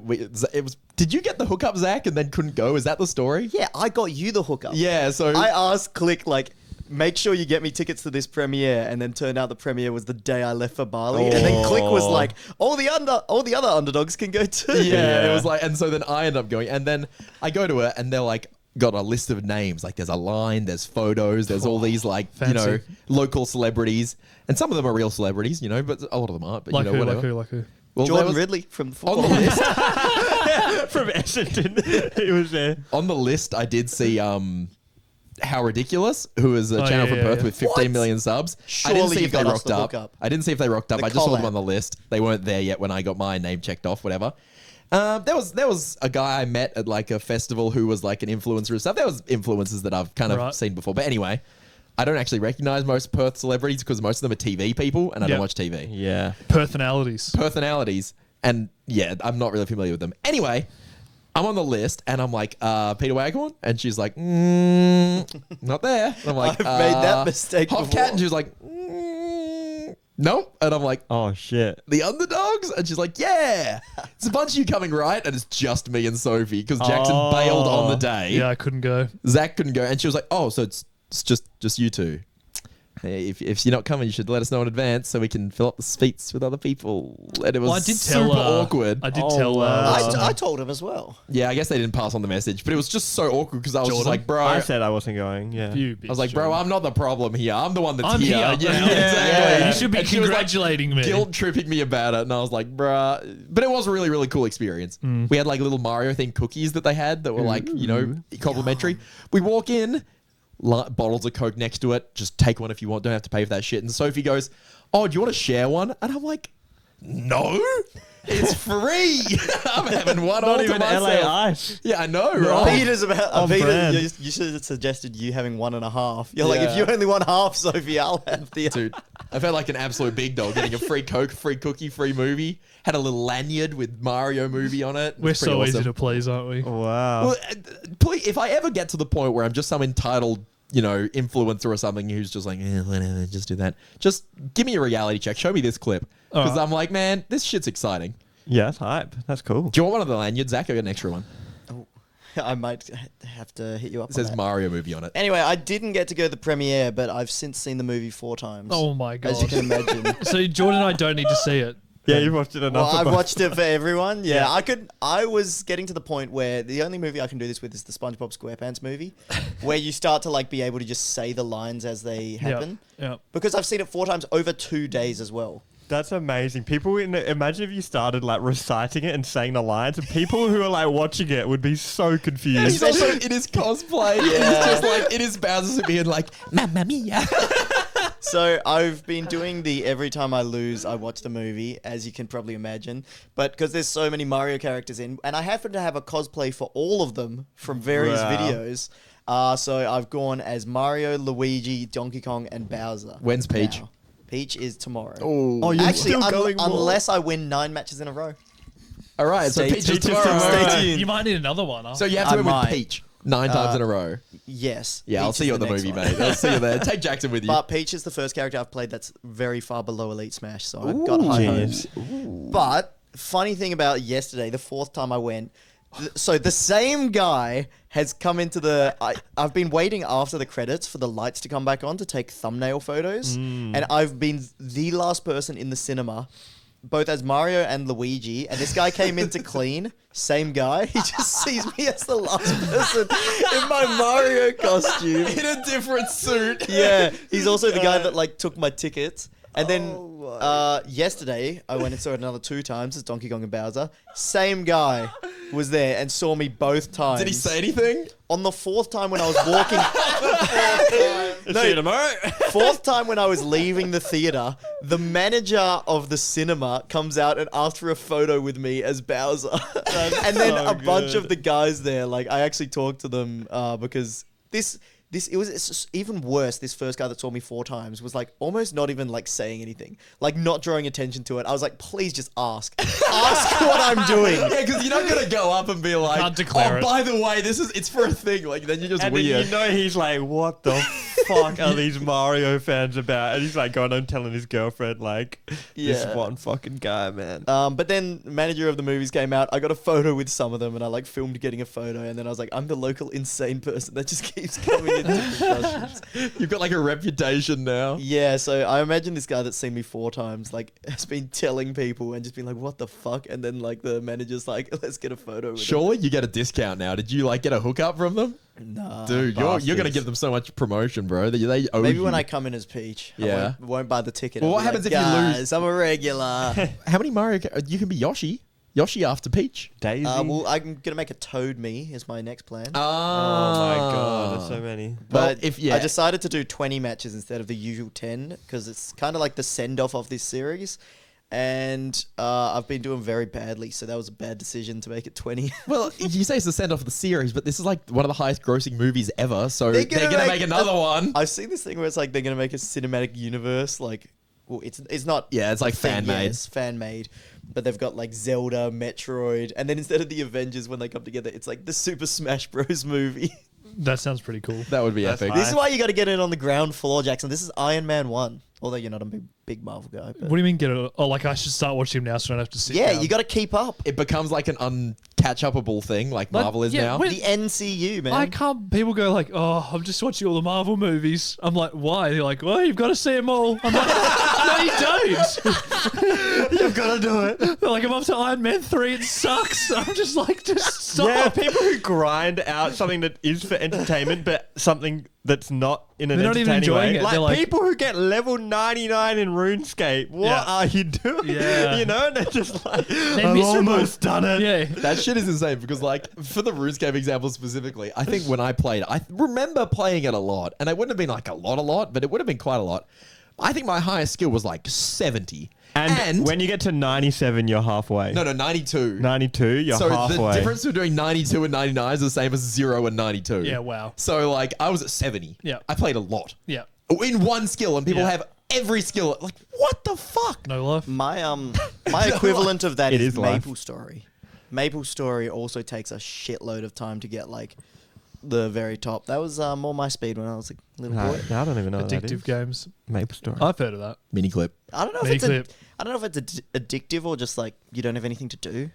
was. Did you get the hookup, Zach, and then couldn't go? Is that the story? Yeah, I got you the hookup. Yeah. So I asked Click, like, make sure you get me tickets to this premiere, and then turned out the premiere was the day I left for Bali, and then Click was like, all the other underdogs can go too. yeah, it was like, and so then I end up going, and then I go to it, and they're like, got a list of names. Like, there's a line, there's photos, there's all these like, fancy. local celebrities, and some of them are real celebrities, but a lot of them aren't. But Like who, whatever. like who? Well, Jordan there was- Ridley from the on football the list. list. From Essendon. He was there. On the list, I did see How Ridiculous, who is a channel from Perth with 15 million subs. I didn't Surely see you if they got us rocked the up. hookup. I didn't see if they rocked up. The I just saw them collab. on the list. They weren't there yet when I got my name checked off, whatever. There was a guy I met at like a festival who was like an influencer and stuff. There was influencers that I've kind of seen before. But anyway, I don't actually recognize most Perth celebrities because most of them are TV people and I don't watch TV. Yeah. Personalities. And yeah, I'm not really familiar with them. Anyway, I'm on the list and I'm like, Peter Waghorn? And she's like, not there. And I'm like, I've made that mistake HopCat? before. And she was like, nope. And I'm like, Oh shit. the Underdogs? And she's like, yeah. It's a bunch of you coming, right? And it's just me and Sophie because Jackson bailed on the day. Yeah, I couldn't go. Zach couldn't go. And she was like, oh, so it's just you two. Hey, if you're not coming, you should let us know in advance so we can fill up the seats with other people. And it was Well, I did super tell awkward. I did Oh, tell. wow. I told him as well. Yeah, I guess they didn't pass on the message, but it was just so awkward because I was just Jordan? like, bro. I said I wasn't going. Yeah. You I was like, bro, I'm not the problem here. I'm the one that's I'm here. Yeah, Yeah. exactly. You should be And she was, like, congratulating me. guilt tripping me about it, and I was like, bruh. But it was a really, really cool experience. We had like little Mario themed cookies that they had that were like, complimentary. We walk in, bottles of Coke next to it. Just take one if you want. Don't have to pay for that shit. And Sophie goes, oh, do you want to share one? And I'm like, no, it's free. I'm having one all Not to even myself. LA Ice. Yeah, I know, right? Peter's about. On Peter, brand. you should have suggested you having 1.5. You're like, Yeah. if you only want half, Sophie, I'll have the. Dude, I felt like an absolute big dog getting a free Coke, free cookie, free movie. Had a little lanyard with Mario movie on it. We're It's pretty so awesome. easy to please, aren't we? Wow. Well, please, if I ever get to the point where I'm just some entitled, influencer or something who's just like, whatever, just do that. Just give me a reality check. Show me this clip. Because Alright. I'm like, man, this shit's exciting. Yeah, that's hype. That's cool. Do you want one of the lanyards, Zach? I got an extra one. I might have to hit you up. It on says that. Mario movie on it. Anyway, I didn't get to go to the premiere, but I've since seen the movie 4 times. Oh my god! As you can imagine. So Jordan and I don't need to see it. Yeah, you watched it enough. Well, I've for both. watched it for everyone. Yeah, I was getting to the point where the only movie I can do this with is the SpongeBob SquarePants movie, where you start to like be able to just say the lines as they happen. Yeah. Because I've seen it 4 times over 2 days as well. That's amazing. People imagine if you started like reciting it and saying the lines, and people who are like watching it would be so And confused. he's also in his cosplay. He's just like, in his Bowser's being like, Mamma Mia. So I've been doing the every time I lose, I watch the movie, as you can probably imagine. But because there's so many Mario characters in, and I happen to have a cosplay for all of them from various Wow. videos. So I've gone as Mario, Luigi, Donkey Kong, and Bowser. When's Peach? now. Peach is tomorrow. Oh, you're Actually, still going more? unless I win 9 matches in a row. All right, so Stay Peach is tuned. tomorrow. Stay tuned. You might need another one. Huh? So you have to I win with might. Peach 9 times in a row. Yes. Yeah, I'll Peach see is you at the next movie, one. mate. I'll see you there. Take Jackson with you. But Peach is the first character I've played that's very far below Elite Smash, so I've got high hopes. But funny thing about yesterday, the 4th time I went, so the same guy has come into the. I've been waiting after the credits for the lights to come back on to take thumbnail photos, and I've been the last person in the cinema, both as Mario and Luigi, and this guy came in to clean. Same guy. He just sees me as the last person in my Mario costume. in a different suit. Yeah, he's also the guy that like took my tickets. And then yesterday, I went and saw it another 2 times as Donkey Kong and Bowser. Same guy was there and saw me both times. Did he say anything? On the 4th time when I was walking... See you tomorrow. 4th time when I was leaving the theater, the manager of the cinema comes out and asks for a photo with me as Bowser. And then so a bunch good. of the guys there, like I actually talked to them because it's just even worse. This first guy that saw me 4 times was like almost not even like saying anything, like not drawing attention to it. I was like, please just ask what I'm doing. Yeah, because you're not gonna go up and be like, Can't declare "Oh, it." by the way, it's for a thing." Like then you're just And then weird. you know he's like, what the fuck are these Mario fans about? And he's like going on telling his girlfriend like, this Yeah. one fucking guy, man. But then manager of the movies came out. I got a photo with some of them, and I like filmed getting a photo. And then I was like, I'm the local insane person that just keeps coming into discussions. You've got like a reputation now. Yeah, so I imagine this guy that's seen me 4 times, like, has been telling people and just been like, what the fuck? And then, like, the manager's like, let's get a photo with him. Surely you get a discount now. Did you like get a hookup from them? Nah. Dude, you're gonna bastards. give them so much promotion, bro. They owe Maybe you. when I come in as Peach. Yeah. I won't buy the ticket. Well, I'll what be happens like, if you lose? "Guys, I'm a regular. How many Mario? You can be Yoshi. Yoshi after Peach. Daisy. Well, I'm gonna make a Toad Me is my next plan. oh my god, there's so many. But Well, I decided to do 20 matches instead of the usual 10 because it's kind of like the send off of this series. And I've been doing very badly, so that was a bad decision to make it 20. Well, you say it's the send off of the series, but this is like one of the highest grossing movies ever, so they're gonna make another one. I've seen this thing where it's like they're gonna make a cinematic universe, like, well, it's not. Yeah, it's like a thing, fan yeah, made. it's fan made, but they've got like Zelda, Metroid, and then instead of the Avengers when they come together, it's like the Super Smash Bros. Movie. That sounds pretty cool. That would be That's epic. fine. This is why you got to get in on the ground floor, Jackson. This is Iron Man 1. Although you're not a big Marvel guy. But What do you mean get it? Oh, like I should start watching him now so I don't have to sit yeah, down. you got to keep up. It becomes like an uncatch-upable thing, like Like, Marvel is yeah, now. when- The NCU, man. I can't. People go like, "Oh, I'm just watching all the Marvel movies." I'm like, "Why?" They're like, "Well, you've got to see them all." I'm like, "No, you don't." You've got to do it. They're like, "I'm up to Iron Man 3. It sucks." I'm just like, "Just stop." Yeah, people who grind out something that is for entertainment, but something that's not in an They're not even entertaining enjoying way. it. Like, They're like- people who get level 99 in RuneScape, what Yeah. are you doing? Yeah. You know, and they're just like, They're I've miserable. almost done it. Yeah. That shit is insane because, like, for the RuneScape example specifically, I think when I played, I remember playing it a lot, and it wouldn't have been like a lot, but it would have been quite a lot. I think my highest skill was like 70. And when you get to 97, you're halfway. No, 92. 92, you're So halfway. the difference between 92 and 99 is the same as 0 and 92. Yeah, wow. So, like, I was at 70. Yeah. I played a lot. Yeah. In one skill, and people Yeah. have every skill. Like, what the fuck? No life. My equivalent of that It is is life. Maple Story. Maple Story also takes a shitload of time to get like the very top. That was more my speed when I was a little boy. No, I don't even know what that Addictive is. games. Maple Story. I've heard of that. Mini clip. I don't know if Mini it's clip. I don't know if it's addictive or just like you don't have anything to do.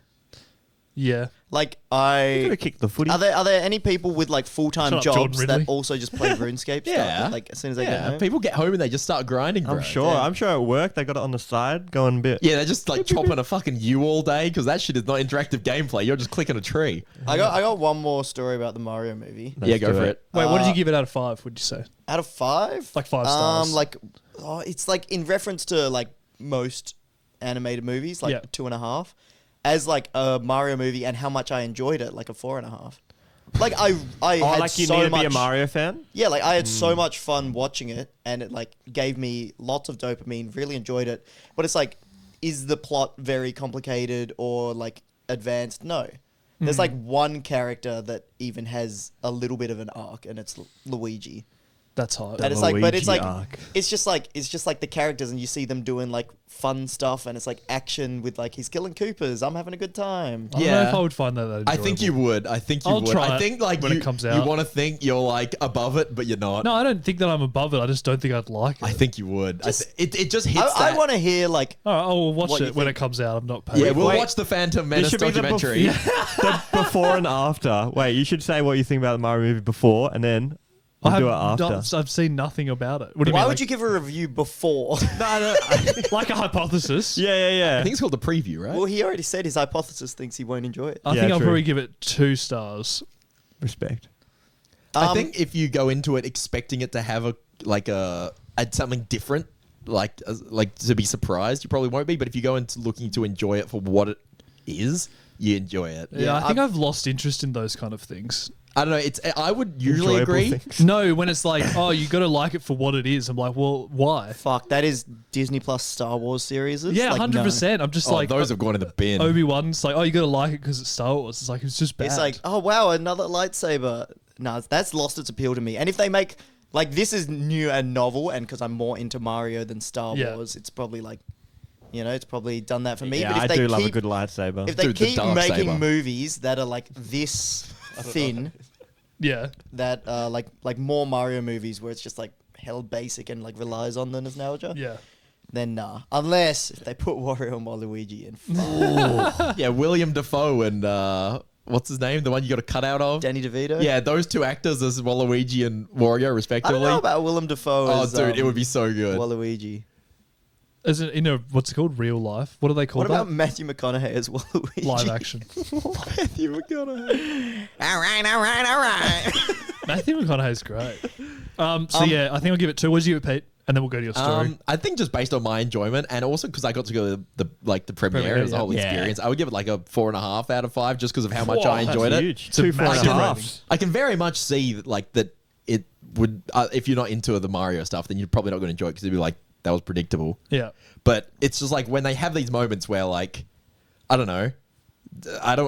Yeah. Like You gotta kick the footy. are there any people with like full time Shut up, Jordan jobs Ridley. that also just play RuneScape Yeah. stuff? Like as soon as they get home. People get home and they just start grinding, bro. I'm sure. I'm sure at work they got it on the side, going a bit. Yeah, they're just like chopping a fucking U all day because that shit is not interactive gameplay. You're just clicking a tree. I got one more story about the Mario movie. Yeah, go do for it. it. Wait, what did you give it out of 5? Would you say? Out of 5? Like 5 stars. It's like in reference to like most animated movies, like Yeah. 2.5, as like a Mario movie, and how much I enjoyed it, like a 4.5. Like I Oh, had like you so need to much. be a Mario fan? Yeah, like I had so much fun watching it, and it like gave me lots of dopamine. Really enjoyed it, but it's like, is the plot very complicated or like advanced? No. There's like one character that even has a little bit of an arc, and it's Luigi. That's hot. And it's like, but it's Luigi like, arc. it's just like the characters, and you see them doing like fun stuff, and it's like action with like he's killing Koopas. I'm having a good time. I don't know Yeah. if I would find that I think you would. I think you I'll would. try I it think like when you, it comes you out. want to think you're like above it, but you're not. No, I don't think that I'm above it. I just don't think I'd like it. I think you would. It just hits I that. want to hear like All right, I'll watch What you it when think? it comes out. I'm not paying. Yeah, we'll Wait. watch the Phantom This Menace should be the documentary. the before and after. Wait, you should say what you think about the Mario movie before, and then we'll do it after. I've seen nothing about it. What do you why mean? would you give a review before? like a hypothesis? Yeah. I think it's called the preview, right? Well, he already said his hypothesis thinks he won't enjoy it. I Yeah, think I'll true. probably give it 2 stars. Respect. I think if you go into it expecting it to have something different, like to be surprised, you probably won't be. But if you go into looking to enjoy it for what it is, you enjoy it. Yeah, I think I've lost interest in those kind of things. I don't know. I would usually Enjoyable agree. things. No, when it's like, oh, you got to like it for what it is. I'm like, well, why? Fuck, that is Disney Plus Star Wars series. Yeah, like, 100%. I'm just Oh, like, those have gone in the bin. Obi-Wan's like, oh, you got to like it because it's Star Wars. It's like, it's just bad. It's like, oh wow, another lightsaber. No, that's lost its appeal to me. And if they make like this is new and novel, and because I'm more into Mario than Star Yeah. Wars, it's probably like, it's probably done that for me. Yeah, but if I they do keep, love a good lightsaber. If they Dude, the keep dark making saber. movies that are like this thin, yeah. that like more Mario movies where it's just like hell basic and like relies on the nostalgia, Yeah. then nah. Unless if they put Wario and Waluigi in, fuck. Yeah, William Dafoe and what's his name? The one you got a cutout of? Danny DeVito. Yeah, those two actors as Waluigi and Wario, I don't respectively. know about Willem Dafoe. Oh, as, dude, it would be so good. Waluigi. Is it, what's it called? Real life? What do they call What that? about Matthew McConaughey as Waluigi? Live action. Matthew McConaughey. All right. Matthew McConaughey's great. So yeah, I think I'll give it 2. What did you give it, Pete? And then we'll go to your story. I think just based on my enjoyment, and also because I got to go to the premiere as a whole experience, I would give it like a 4.5 out of 5 just because of how much I enjoyed it. Huge. It's a 2 massive 4.5. I can very much see like that it would if you're not into the Mario stuff, then you're probably not going to enjoy it because it'd be like that was predictable. Yeah. But it's just like when they have these moments where like I don't know,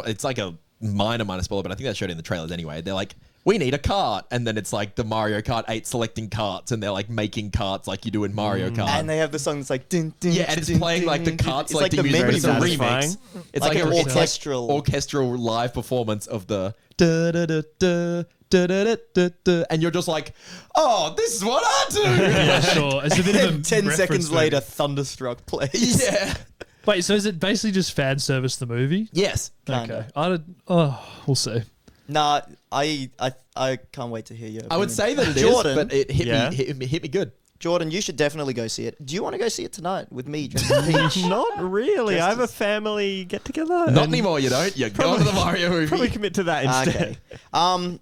it's like a minor spoiler, but I think they showed it in the trailers anyway. They're like, we need a cart, and then it's like the Mario Kart 8 selecting carts, and they're like making carts like you do in Mario Kart. And they have the song that's like ding ding. Yeah, and it's playing like the cart It's like selecting the music. menu It's a music. remix. It's Like an it's orchestral live performance of the da da da da da da da da, and you're just like, oh, this is what I do. Yeah, sure. It's a bit of a And 10 reference seconds movie. later, Thunderstruck plays. Yeah. Wait, so is it basically just fan service the movie? Yes. Okay. I don't. We'll see. Nah, I can't wait to hear your I would opinion. say that it is, Jordan, but it hit Yeah. me hit me good. Jordan, you should definitely go see it. Do you want to go see it tonight with me, dressed as Peach? Not really. I have a family get together. Not anymore, you don't. You go to the Mario movie. Probably commit to that instead. Okay.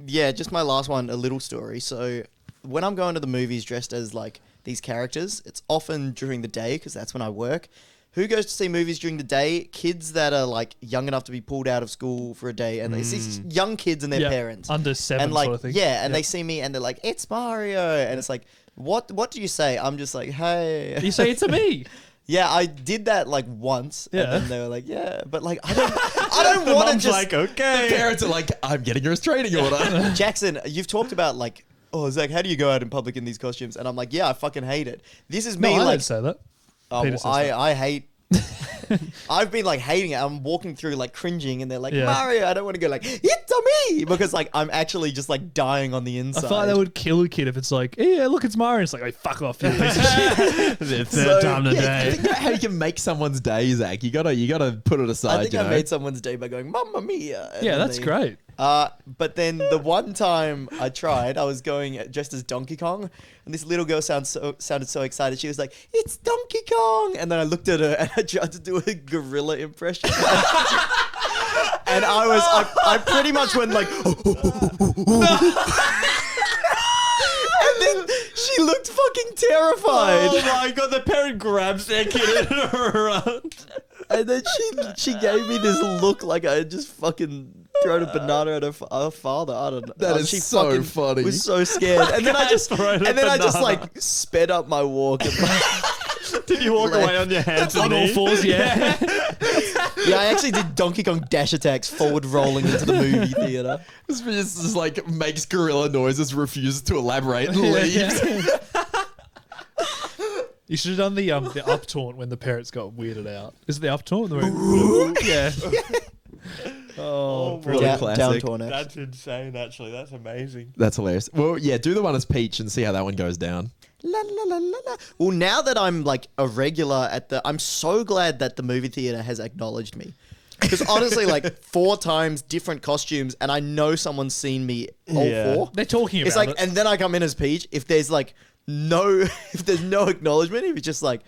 Yeah, just my last one, a little story. So when I'm going to the movies dressed as like these characters, it's often during the day because that's when I work. Who goes to see movies during the day? Kids that are like young enough to be pulled out of school for a day, and it's these young kids and their Yeah, parents, under 7 and like sort of thing. yeah, and Yep. they see me and they're like, "It's Mario," and it's like, "What do you say?" I'm just like, "Hey." You say it's a me. Yeah, I did that like once, Yeah. and then they were like, "Yeah," but like I don't The want to mom's just like, okay. Parents are like, I'm getting a restraining order. Jackson, you've talked about like, oh, Zack, how do you go out in public in these costumes? And I'm like, yeah, I fucking hate it. This is No, me I like, don't say that. oh, Peter says that. I hate. I've been like hating it. I'm walking through like cringing, and they're like, Yeah. Mario. I don't want to go like, it's a me, because like I'm actually just like dying on the I inside. feel like that would kill a kid if it's like, yeah, look, it's Mario. It's like, oh, fuck off, you piece of shit. It's So, their time today. Think about how you can make someone's day, Zach. You gotta put it aside. I think you I know? made someone's day by going, Mamma Mia. And Yeah, then that's they- great. But then the one time I tried, I was going dressed as Donkey Kong, and this little girl sounded so excited. She was like, "It's Donkey Kong!" And then I looked at her and I tried to do a gorilla impression, and I pretty much went like, and then she looked fucking terrified. Oh my god, the parent grabs their kid and runs. And then she gave me this look like I had just fucking thrown a banana at her father. I don't know. That is she so fucking funny. Was so scared. And then I just thrown a banana. like sped up my walk. And Did you walk away on your hands and On all knees? fours, yeah. yeah, I actually did Donkey Kong dash attacks forward rolling into the movie theater. This bitch just like makes gorilla noises, refuses to elaborate, and leaves. You should have done the up taunt when the parents got weirded out. Is it the up taunt? Yeah. Oh, Really classic. Down torn That's insane, actually. That's amazing. That's hilarious. Well, yeah, do the one as Peach and see how that one goes down. La, la, la, la, la. Well, now that I'm like a regular I'm so glad that the movie theater has acknowledged me. Because honestly, like 4 times different costumes, and I know someone's seen me all Yeah. 4. They're talking about It's like, it. and then I come in as Peach. If there's no acknowledgement, if it's just like,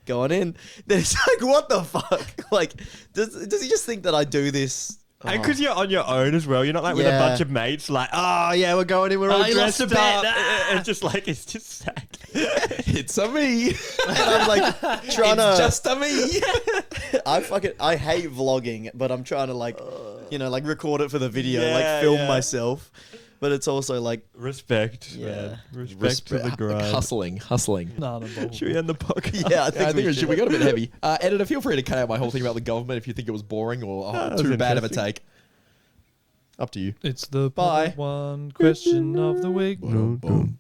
go on in, then it's like, what the fuck? Like, does he just think that I do this? And because you're on your own as well, you're not like with a Yeah. bunch of mates, like, oh yeah, we're going in, we're all you lost dressed a bet. up. Ah. It's just like, it's just Zack. It's a me. And I'm like trying It's to. just a me. I hate vlogging, but I'm trying to like record it for the video, Yeah, like film yeah. myself. But it's also like, Respect, Yeah. man. Respect to the grind. Hustling. No, no, Should we end the podcast? yeah, I Yeah, think, I think we we should. We got a bit heavy. Editor, feel free to cut out my whole thing about the government if you think it was boring or That was too bad of a interesting. take. Up to you. It's the Bye. one question of the week. Boom, boom.